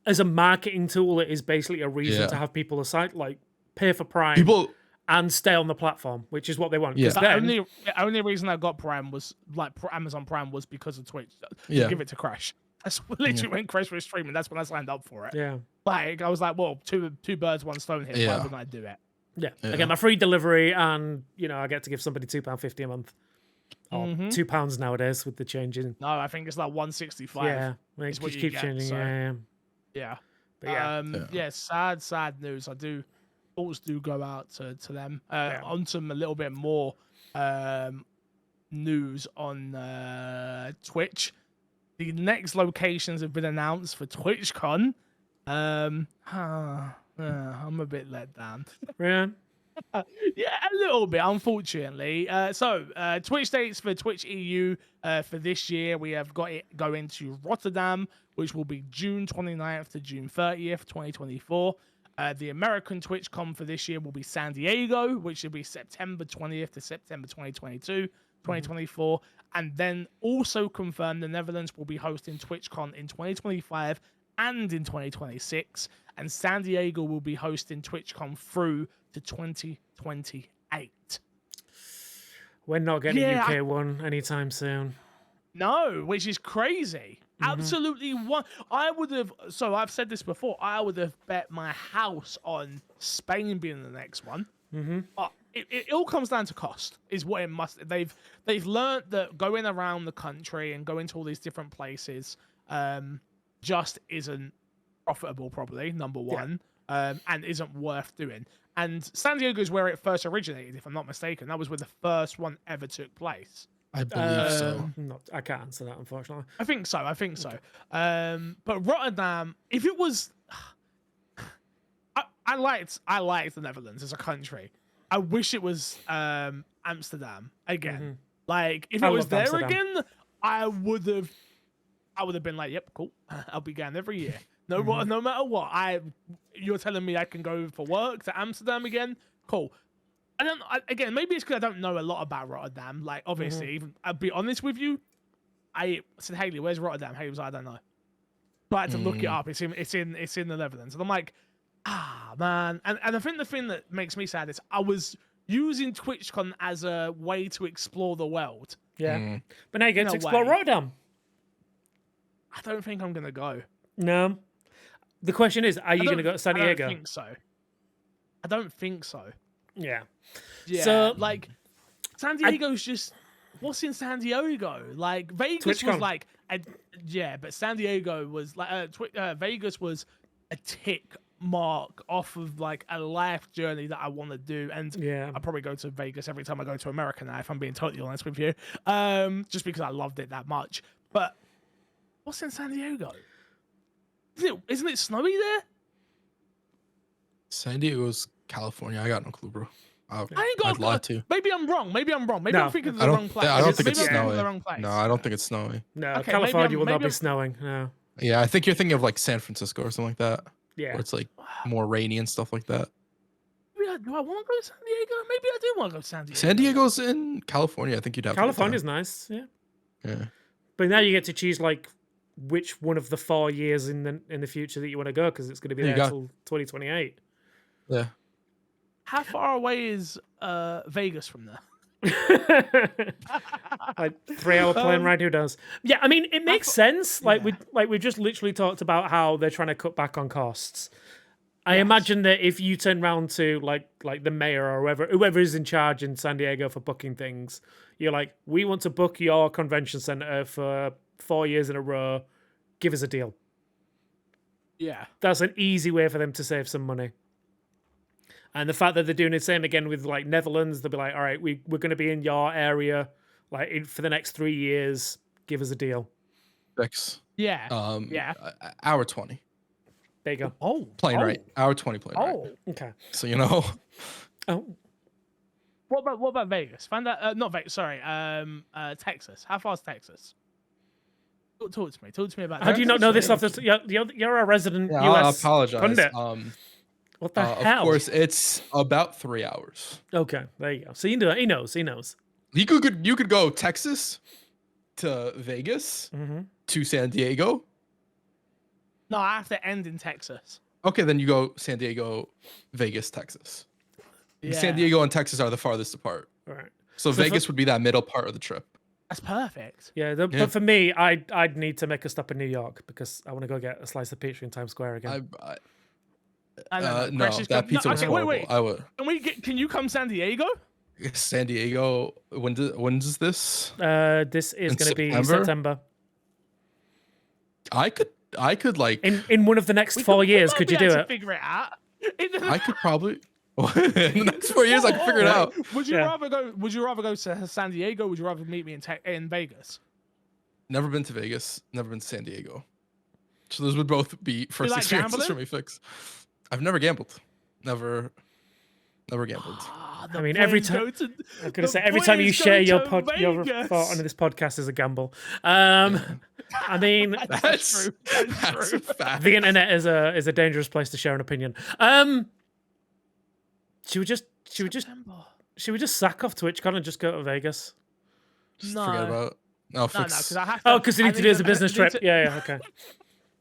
as a marketing tool, it is basically a reason to have people aside, like pay for Prime and stay on the platform, which is what they want. The only reason I got Prime was like Amazon Prime was because of Twitch. Give it to Crash. That's literally when Crash was streaming. That's when I signed up for it. Yeah. Like I was like, well, two birds, one stone here. Why wouldn't I do it? Yeah. I get my free delivery, and I get to give somebody £2.50 a month, or £2 nowadays with the changing. No, I think it's like $1.65. Yeah, it keeps changing. So. Yeah. But sad news. Thoughts do go out to them. On some a little bit more news on Twitch. The next locations have been announced for TwitchCon. I'm a bit let down. Yeah. Yeah, a little bit, unfortunately. Twitch dates for Twitch EU for this year, we have got it going to Rotterdam, which will be June 29th to June 30th, 2024. The American TwitchCon for this year will be San Diego, which will be September 20th to September 2022, 2024. And then also confirmed the Netherlands will be hosting TwitchCon in 2025 and in 2026. And San Diego will be hosting TwitchCon through to 2028. We're not getting Yeah, a UK one anytime soon. No, which is crazy. Absolutely one. I would have. So I've said this before. I would have bet my house on Spain being the next one. But it all comes down to cost. Is what it must. They've learned that going around the country and going to all these different places, just isn't profitable. Probably number one, and isn't worth doing. And San Diego is where it first originated, if I'm not mistaken. That was where the first one ever took place. I believe so. I can't answer that, unfortunately. I think so. But Rotterdam, if it was, I liked the Netherlands as a country. I wish it was Amsterdam again. Like if it was there Amsterdam again, I would have been like, yep, cool. I'll be going every year. No matter what. You're telling me I can go for work to Amsterdam again? Cool. Again, maybe it's because I don't know a lot about Rotterdam. Like, obviously, I'll be honest with you. I said, Haley, where's Rotterdam? Haley was like, I don't know. But I had to look it up. It's in the Netherlands. And I'm like, man. And I think the thing that makes me sad is I was using TwitchCon as a way to explore the world. Yeah. But now you get to explore way. Rotterdam. I don't think I'm going to go. No. The question is, are you going to go to San Diego? I don't think so. Yeah. Yeah. So, like, San Diego's just... What's in San Diego? Like, Vegas was like... but San Diego was like... Vegas was a tick mark off of, like, a life journey that I want to do. And I'll probably go to Vegas every time I go to America now, if I'm being totally honest with you. Just because I loved it that much. But what's in San Diego? Isn't it snowy there? San Diego's California. I got no clue, bro. I ain't got I'd lie to. Maybe I'm wrong. Maybe I'm thinking of the wrong place. I don't think Maybe it's I'm thinking of snowy. the wrong place. No, I don't think it's snowy. No, Okay, California will not be snowing. No. Yeah, I think you're thinking of like San Francisco or something like that. Yeah. Where it's like more rainy and stuff like that. Do I want to go to San Diego? Maybe I do want to go to San Diego. San Diego's in California. I think you'd have California's nice. Yeah. Yeah. But now you get to choose like which one of the 4 years in the future that you want to go, because it's going to be there until 2028. Yeah. How far away is Vegas from there? Like 3-hour plane ride. Who does? Yeah, I mean, it makes sense. Like we just literally talked about how they're trying to cut back on costs. I imagine that if you turn around to like the mayor or whoever is in charge in San Diego for booking things, you're like, we want to book your convention center for 4 years in a row. Give us a deal. Yeah, that's an easy way for them to save some money. And the fact that they're doing the same again with like Netherlands, they'll be like, all right, we're going to be in your area for the next 3 years. Give us a deal. 6. Yeah. Hour 20. There you go. Oh, plane ride. Hour 20 plane ride. Okay. So you know. What about Vegas? Find out. Not Vegas. Sorry. Texas. How far is Texas? Talk to me about. How do you not know this off the? You're a resident US. I apologize. Pundit. What the hell? Of course, it's about 3 hours. Okay, there you go. So you know, he knows. You could go Texas to Vegas to San Diego. No, I have to end in Texas. Okay, then you go San Diego, Vegas, Texas. Yeah. San Diego and Texas are the farthest apart. All right. So Vegas would be that middle part of the trip. That's perfect. Yeah, but for me, I'd need to make a stop in New York because I want to go get a slice of pizza in Times Square again. No, that pizza was horrible. Wait. I would. Can you come San Diego? San Diego. When's this? This is going to be September. I could like in one of the next 4 years. Could you do it? Figure it out. I could probably. In the next 4 years, I could figure it out. Would you rather go? Would you rather go to San Diego? Would you rather meet me in Vegas? Never been to Vegas. Never been to San Diego. So those would both be first experiences for me. I've never gambled. Never Never gambled. I mean, every time I'm gonna say every time you share your thought on this podcast is a gamble. I mean, That's true. That's a fact. the internet is a dangerous place to share an opinion. Should we just sack off TwitchCon and just go to Vegas? Just No. forget about. No, because fix. I have to. Oh, because you need to do it as a business trip. Yeah, okay.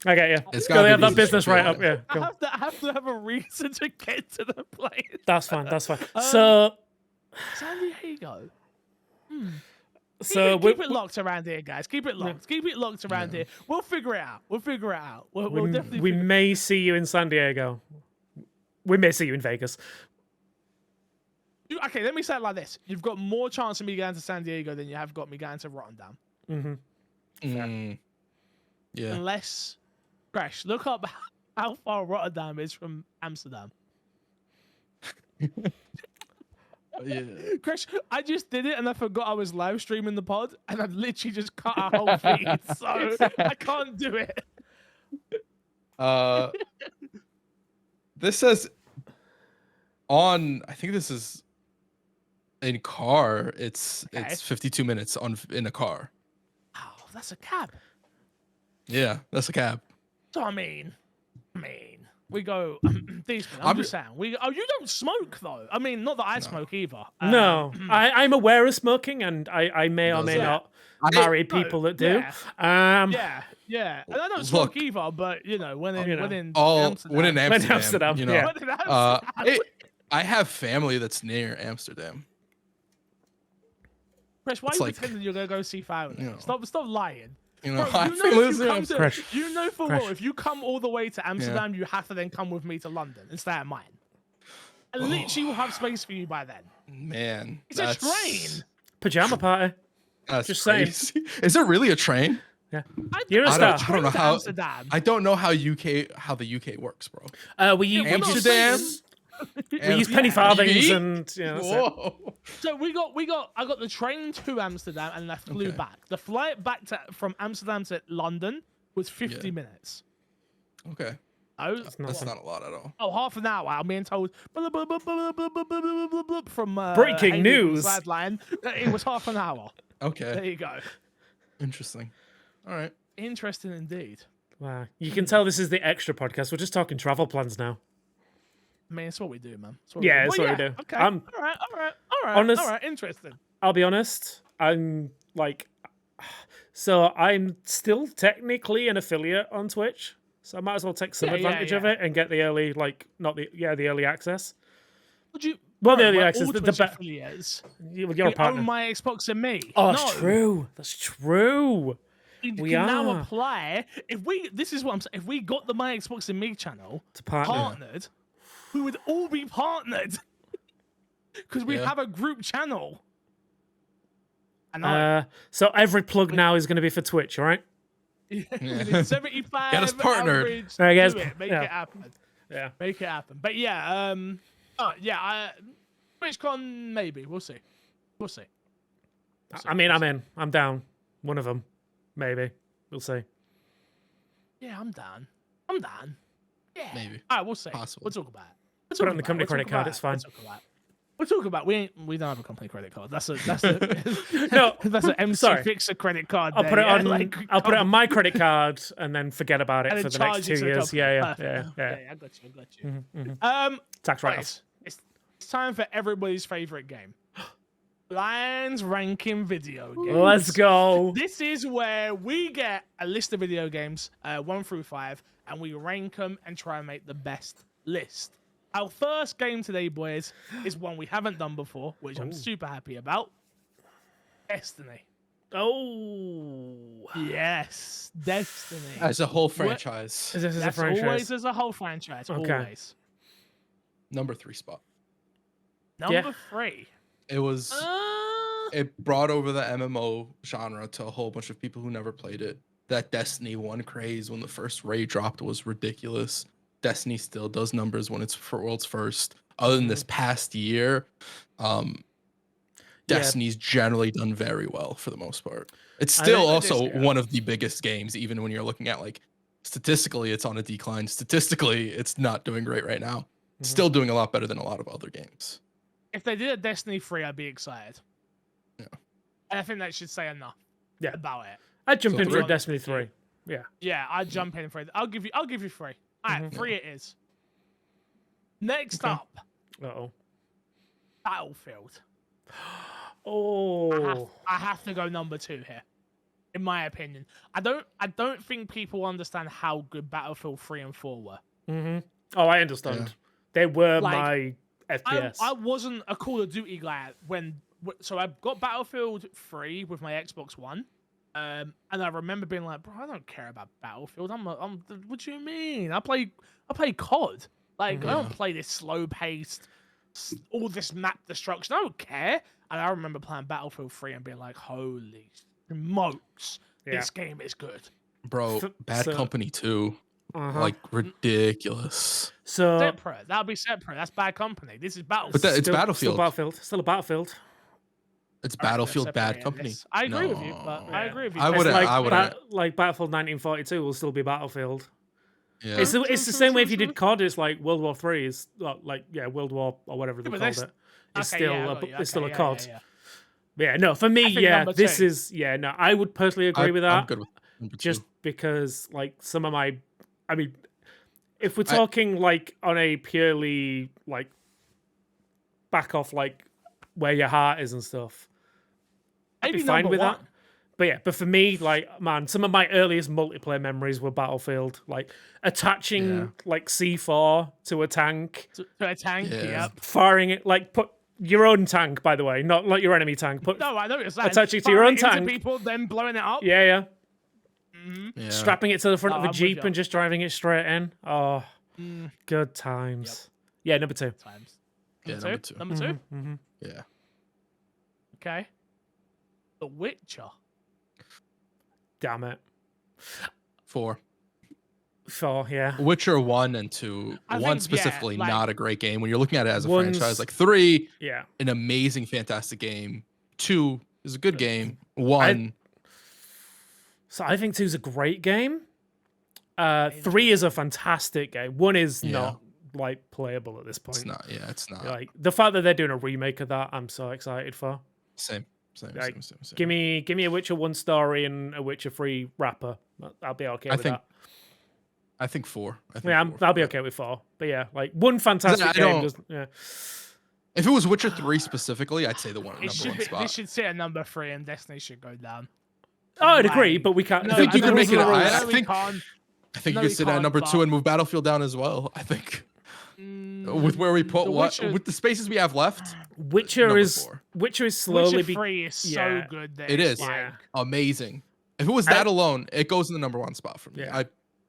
Okay, yeah. It's Go gotta be have that business business trip, right yeah. up. Yeah, I cool. have to have a reason to get to the place. That's fine. Um, So San Diego. So keep it locked around here, guys. Keep it locked. Keep it locked around here. We'll figure it out. We'll definitely. we may see you in San Diego. We may see you in Vegas. Okay, let me say it like this: you've got more chance of me going to San Diego than you have got me going to Rotterdam. Yeah. Unless, Crash, look up how far Rotterdam is from Amsterdam. Yeah. Crash, I just did it and I forgot I was live streaming the pod and I've literally just cut our whole feed, so I can't do it. This says on. I think this is in car. It's 52 minutes in a car. Oh, that's a cab. Yeah, that's a cab. So I mean, we go decent. I'm just saying. You don't smoke though. I mean, not that I smoke either. No, I'm aware of smoking, and I may or may not marry people that do. Yeah. And I don't smoke either, but when in Amsterdam, you know. Yeah. I have family that's near Amsterdam. Chris, why are It's you like, pretending you're gonna go see family? you know. Stop lying. You know, Bro, I if you know for Crash. well, if you come all the way to Amsterdam, you have to then come with me to London and stay at mine. I literally will have space for you by then. Man, It's a train. Pajama party. That's Just crazy. saying. Is it really a train? Yeah. You're a I star. don't know how. Amsterdam. I don't know how the UK works, bro. We use Amsterdam. we use penny farthings and that's it. Whoa. So I got the train to Amsterdam and I flew back. The flight back from Amsterdam to London was 50 minutes. Okay. That's not a lot at all. Oh, half an hour. I'm being told from breaking news. Sideline. It was half an hour. Okay. There you go. Interesting. All right. Interesting indeed. Wow. You can tell this is the extra podcast. We're just talking travel plans now. I mean, it's what we do, man. That's what we do. Okay. I'm All right. Interesting. I'll be honest. I'm still technically an affiliate on Twitch, so I might as well take some advantage of it and get the early, the early access. Would you? Well, the early access, all the Twitch better. affiliates. You're We a partner. own my Xbox and me. Oh, no. that's true. That's true. We can now apply. This is what I'm saying. If we got the My Xbox and Me channel To partner. partnered, we would all be partnered because we have a group channel. I know. So every plug now is going to be for Twitch, all right? 75. Get us partnered. Average, All right, guys. do it. Make Yeah. it happen. Yeah. Make it happen. But TwitchCon maybe. We'll see. I mean, I'm in. I'm down. One of them, maybe. We'll see. Yeah, I'm down. Yeah. Maybe. All right, we'll see. Possible. We'll talk about it. Put it on the company credit card. It's fine. We'll talk about. We don't have a company credit card. That's a No, That's an MC sorry. Fixer credit card. I'll there, put it yeah? on. I'll put it on my credit card and then forget about it And for then the next charge 2 it to the years. company. Yeah. Perfect. I got you. Mm-hmm. Tax write-off. Right, it's time for everybody's favorite game. Lions ranking video games. Let's go. This is where we get a list of video games, 1 through 5, and we rank them and try and make the best list. Our first game today, boys, is one we haven't done before, which I'm super happy about. Destiny. Oh. Yes, Destiny. As a whole franchise. This is a That's franchise. always as a whole franchise. Okay. Always. Number 3 spot. Number 3. It was. It brought over the MMO genre to a whole bunch of people who never played it. That Destiny 1 craze when the first raid dropped was ridiculous. Destiny still does numbers when it's for world's first. Other than this past year, Destiny's generally done very well for the most part. It's still also one of the biggest games, even when you're looking at statistically, it's on a decline. Statistically, it's not doing great right now. Still doing a lot better than a lot of other games. If they did a Destiny 3, I'd be excited. Yeah. And I think that should say enough about it. I'd jump So in for three? Destiny 3. Yeah. Yeah, I'd jump in for it. I'll give you 3. All right, 3 it is. Next Okay. up, Uh-oh. Battlefield. Oh. I have to go number 2 here, in my opinion. I don't think people understand how good Battlefield 3 and 4 were. Oh, I understand. Yeah. They were Like, my FPS. I wasn't a Call of Duty guy so I got Battlefield 3 with my Xbox One. And I remember being like, bro, I don't care about Battlefield. What do you mean? I play COD. Like, I don't play this slow-paced, all this map destruction. I don't care. And I remember playing Battlefield 3 and being like, holy smokes, this game is good. Bro, Bad Company 2. Like, ridiculous. So Separate. That'll be separate. That's Bad Company. This is Battlefield. But it's Battlefield. Still a Battlefield. It's All right, Battlefield let's Bad separate Company. this. I agree with you, but I agree with you. I wouldn't. Like Battlefield 1942 will still be Battlefield. Yeah. It's the same way if you did COD. It's like World War 3 is World War or whatever they called it. It's still a COD. Yeah, no, for me, this is no. I would personally agree with that. I'm good with number 2. Just because, like, some of my, I mean, if we're talking like on a purely like back off like where your heart is and stuff, I'd be fine with that. But for me, like, man, some of my earliest multiplayer memories were Battlefield, like attaching like C4 to a tank, firing it, like put your own tank, by the way, not like your enemy tank. No, I know it's that. Attaching to your own tank. People, then blowing it up. Yeah. Strapping it to the front of a Jeep and just driving it straight in. Oh, good times. Yeah, number 2. Number 2. Number 2? Yeah. Okay. The Witcher. Damn it. 4. Yeah. Witcher 1 and 2. I 1 think, specifically, like, not a great game. When you're looking at it as a One's- franchise, like 3, Yeah. an amazing, fantastic game. 2 is a good game. 1. So I think 2 is a great game. 3 is a fantastic game. 1 is not like playable at this point. It's not. Yeah, it's not. Like the fact that they're doing a remake of that, I'm so excited for. Same. Give me a Witcher 1 story and a Witcher 3 wrapper. I'll be okay with that. I think 4. I'll be okay with 4. But yeah, like 1 fantastic game. If it was Witcher 3 specifically, I'd say the one at number 1 spot. This should sit at number 3 and Destiny should go down. Oh, I'd agree, but we can't. I think you can make it. I think you could sit at number 2 and move Battlefield down as well. I think with where we put with the spaces we have left. Witcher is slowly. Witcher 3 is so good. That it is amazing. If it was that alone, it goes in the number 1 spot for me. Yeah.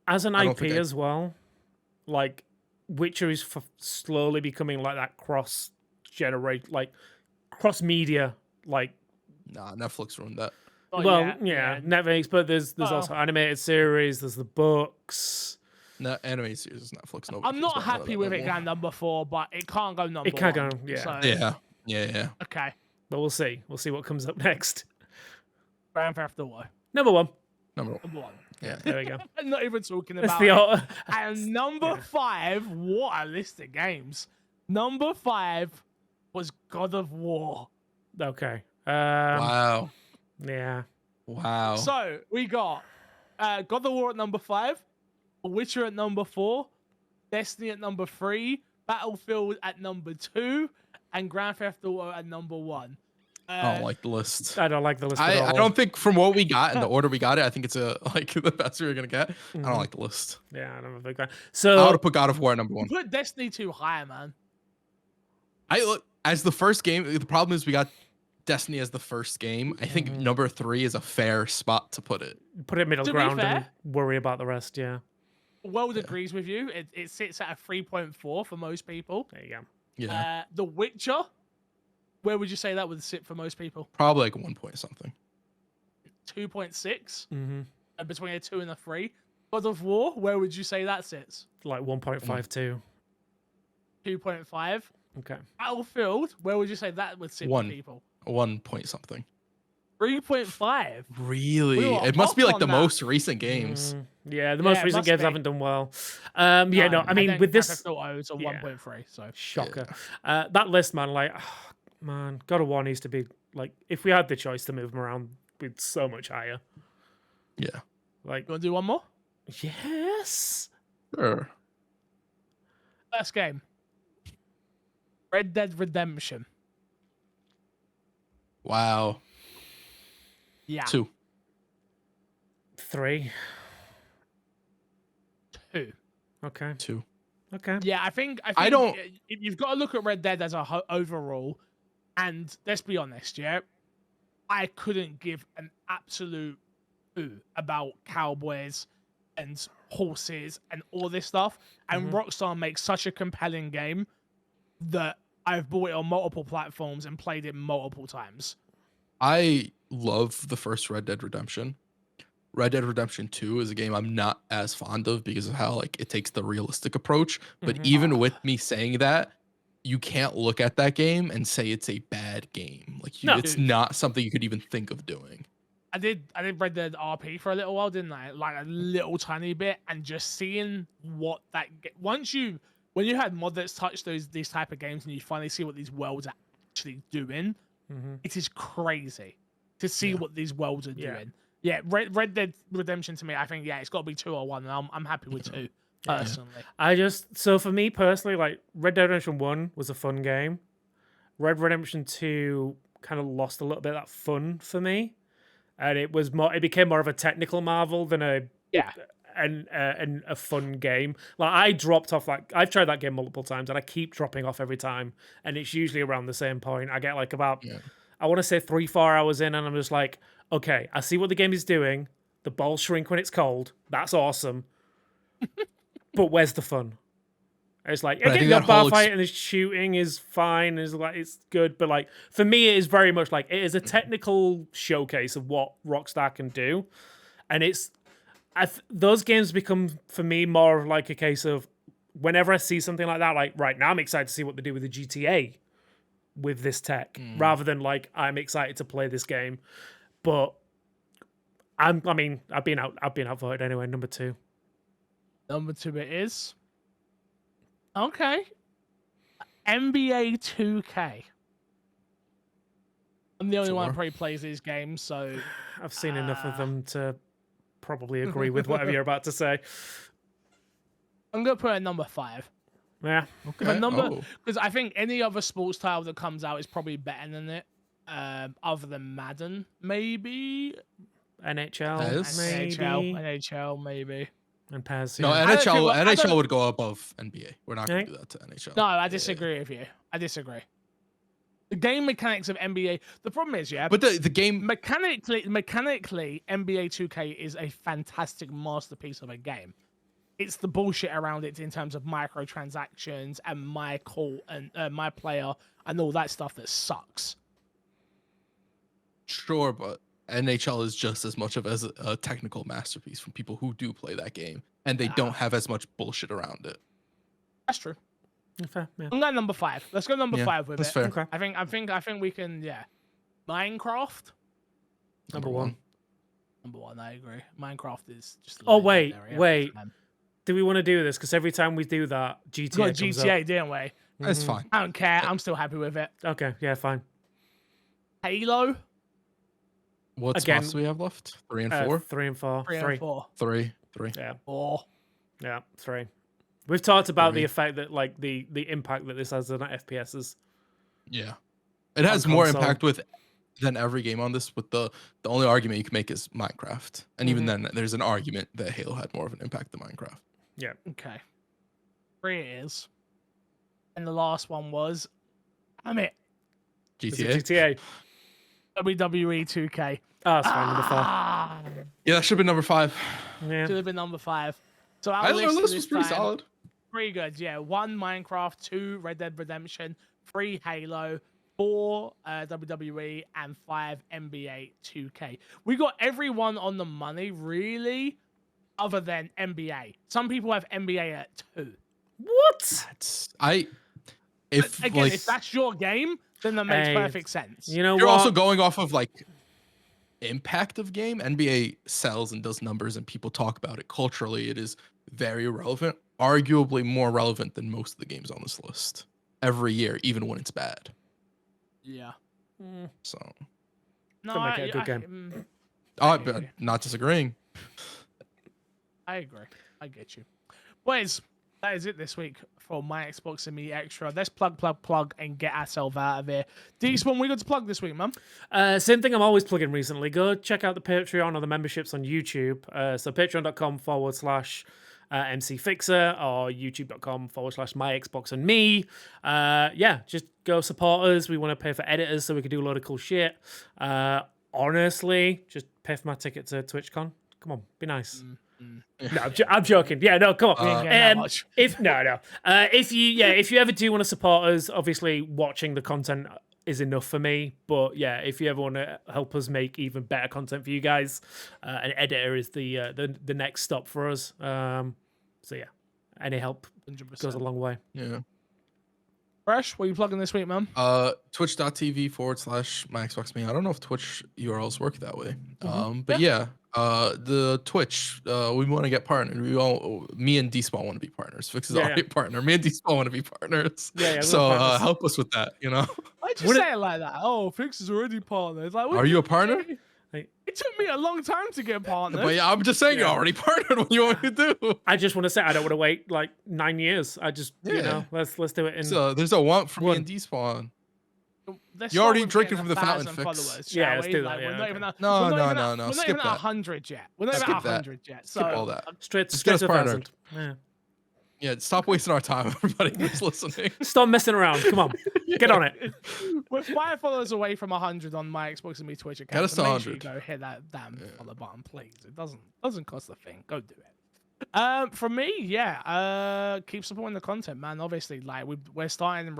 As an IP as well, like Witcher is slowly becoming like that cross media. Like, nah, Netflix ruined that. Netflix, but there's also animated series. There's the books. No, animated series is Netflix. I'm not happy with it going number 4, but it can't go number 1. It can't go. Yeah. Okay. But we'll see. We'll see what comes up next. Grand Theft Auto. Number 1. Number 1. Yeah. There we go. I'm not even talking about it. And number 5, what a list of games. Number 5 was God of War. Okay. Wow. Yeah. Wow. So we got God of War at number 5, Witcher at number 4, Destiny at number 3, Battlefield at number 2, and Grand Theft Auto at number 1. I don't like the list. I don't like the list at all. I don't think from what we got in the order we got it, I think it's the best we were gonna get. I don't like the list. Yeah, I don't know if I So I would have put God of War at number 1. Put Destiny 2 higher, man. I look as the first game. The problem is we got Destiny as the first game. I think number 3 is a fair spot to put it. Put it middle ground and worry about the rest. Yeah. World agrees with you. It sits at a 3.4 for most people. There you go. Yeah. The Witcher, where would you say that would sit for most people? Probably like 1 point something. 2.6. Between a 2 and a 3. God of War, where would you say that sits? Like 1.52. 2.5. Okay. Battlefield, where would you say that would sit for people? 1 point something. 3.5. Really? We were It must be off like on the that. most recent games. Yeah, the most it recent must games be. haven't done well. I mean, with this it's a yeah. 1.3. So shocker, that list, man, like, man, God of War needs to be like, if we had the choice to move them around, with so much higher. Yeah. Like, you want to do one more? yes. Sure. First game. Red Dead Redemption. Wow. Yeah. 2. 3. 2. Okay. 2. Okay. Yeah, I think don't- you've got to look at Red Dead as a overall, and let's be honest, yeah, I couldn't give an absolute about cowboys and horses and all this stuff. And Rockstar makes such a compelling game that I've bought it on multiple platforms and played it multiple times. I love the first Red Dead Redemption. Red Dead Redemption 2 is a game I'm not as fond of because of how like it takes the realistic approach. But even with me saying that, you can't look at that game and say it's a bad game. Like it's not something you could even think of doing. I did Red Dead RP for a little while, didn't I? Like a little tiny bit, and just seeing what that when you had modders touch these type of games and you finally see what these worlds are actually doing, it is crazy to see what these worlds are doing. Yeah, Red Dead Redemption to me, I think it's got to be 2 or 1, and I'm happy with 2 personally. So for me personally, like Red Dead Redemption 1 was a fun game. Red Redemption 2 kind of lost a little bit of that fun for me, and it became more of a technical marvel than a fun game. Like I dropped off, like I've tried that game multiple times and I keep dropping off every time, and it's usually around the same point. I get like about I want to say 3-4 hours in, and I'm just like, okay, I see what the game is doing. The balls shrink when it's cold. That's awesome. But where's the fun? It's like, again, the bar fight and the shooting is fine. It's good. But like, for me, it is very much like, it is a technical showcase of what Rockstar can do. And those games become, for me, more like a case of whenever I see something like that, like right now I'm excited to see what they do with the GTA with this tech, rather than like, I'm excited to play this game. But I've been outvoted anyway. Number 2. Number 2 it is. Okay. NBA 2K. I'm the only one who probably plays these games, so I've seen enough of them to probably agree with whatever you're about to say. I'm gonna put it at number 5. Yeah. Okay. Because I think any other sports title that comes out is probably better than it. Other than Madden, maybe. NHL, maybe. NHL, maybe. And Persia. No, NHL would go above NBA. We're not going to do that to NHL. No, I disagree with you. I disagree. The game mechanics of NBA. The problem is, but the game mechanically, NBA 2K is a fantastic masterpiece of a game. It's the bullshit around it in terms of microtransactions and my call and my player and all that stuff that sucks. Sure, but NHL is just as much of a technical masterpiece from people who do play that game, and they don't have as much bullshit around it. That's true. Fair, yeah. I'm going number 5. Let's go number 5 with that's it. Fair. Okay. I think we can. Yeah, Minecraft. Number 1. Number 1. I agree. Minecraft is just. Wait. Do we want to do this? Because every time we do that, GTA got comes GTA, up. didn't we? That's fine. I don't care. I'm still happy with it. Okay, yeah, fine. Halo. What spots do we have left? 3 and 4? 3 and 4. 3 and 4. 3. Yeah. 4. Yeah, 3. We've talked about the effect that, like, the impact that this has on FPSs. Yeah. It has more impact than every game on this, but the only argument you can make is Minecraft. And even then, there's an argument that Halo had more of an impact than Minecraft. Yeah. Okay. 3 is. And the last one was, damn it, GTA. WWE 2K. Oh, that's fine, number 4. Yeah, that should be number 5. Yeah. Should have been number 5. So our Our list list this was pretty time, solid. Pretty good, yeah. 1 Minecraft, 2 Red Dead Redemption, 3 Halo, 4 WWE, and 5 NBA 2K. We got everyone on the money, really, other than NBA. Some people have NBA at 2. What? If that's your game, then that makes perfect sense. You know You're what? also going off of like impact of game, NBA sells and does numbers and people talk about it culturally. It is very relevant, arguably more relevant than most of the games on this list every year, even when it's bad. Yeah. So, No, Could make it a good game. I'm not disagreeing. I agree. I get you. Boys, that is it this week for My Xbox and Me Extra. Let's plug, and get ourselves out of here. D-Spawn, we got to plug this week, man. Same thing I'm always plugging recently. Go check out the Patreon or the memberships on YouTube. So patreon.com/MCFixer or youtube.com/My Xbox and Me. Yeah, just go support us. We want to pay for editors so we can do a lot of cool shit. Honestly, just pay for my ticket to TwitchCon. Come on, be nice. No, I'm joking. Yeah, no, come on. If you ever do want to support us, obviously watching the content is enough for me. But yeah, if you ever want to help us make even better content for you guys, an editor is the next stop for us. So yeah, any help 100%. goes a long way. Yeah. Fresh, what are you plugging this week, man? Twitch.tv/My Xbox Me. I don't know if Twitch URLs work that way. But yeah, the Twitch, we want to get partnered. Me and D-Spawn want to be partners. Fix is already a partner. Me and D-Spawn want to be partners. Yeah. So help us with that, you know? Why'd you say it like that? Oh, Fix is already partnered. Like, are you a partner? It took me a long time to get partnered. But yeah, I'm just saying you're already partnered. What you want me to do? I just want to say I don't want to wait like 9 years. I just you know, let's do it in. So there's a want for me and D-Spawn. You're already drinking from the fountain, Fix. Yeah, let's do that. Like, we're not even at, no. We're not Skip even at that. 100 yet. We're not even at 100 yet. So Skip all that. Straight Just to get us partnered. 1,000. Yeah, stop wasting our time, everybody who's listening. Stop messing around. Come on, get on it. We're 5 followers away from 100 on My Xbox and Me Twitch account. Get us to Make sure 100. you go hit that damn follow button, please. It doesn't cost a thing. Go do it. From me, keep supporting the content, man. Obviously, like we started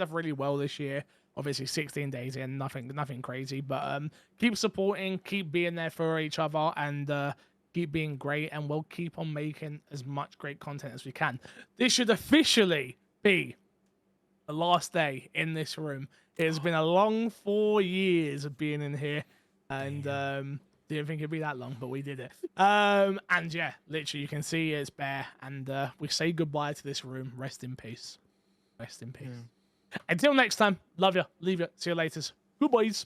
off really well this year. Obviously, 16 days in, nothing crazy, but keep supporting, keep being there for each other, and keep being great, and we'll keep on making as much great content as we can. This should officially be the last day in this room. It has been a long 4 years of being in here, and didn't think it'd be that long, but we did it. And yeah, literally, you can see it's bare, and we say goodbye to this room. Rest in peace. Rest in peace. Until next time, love you, leave you, see you later. Goodbyes.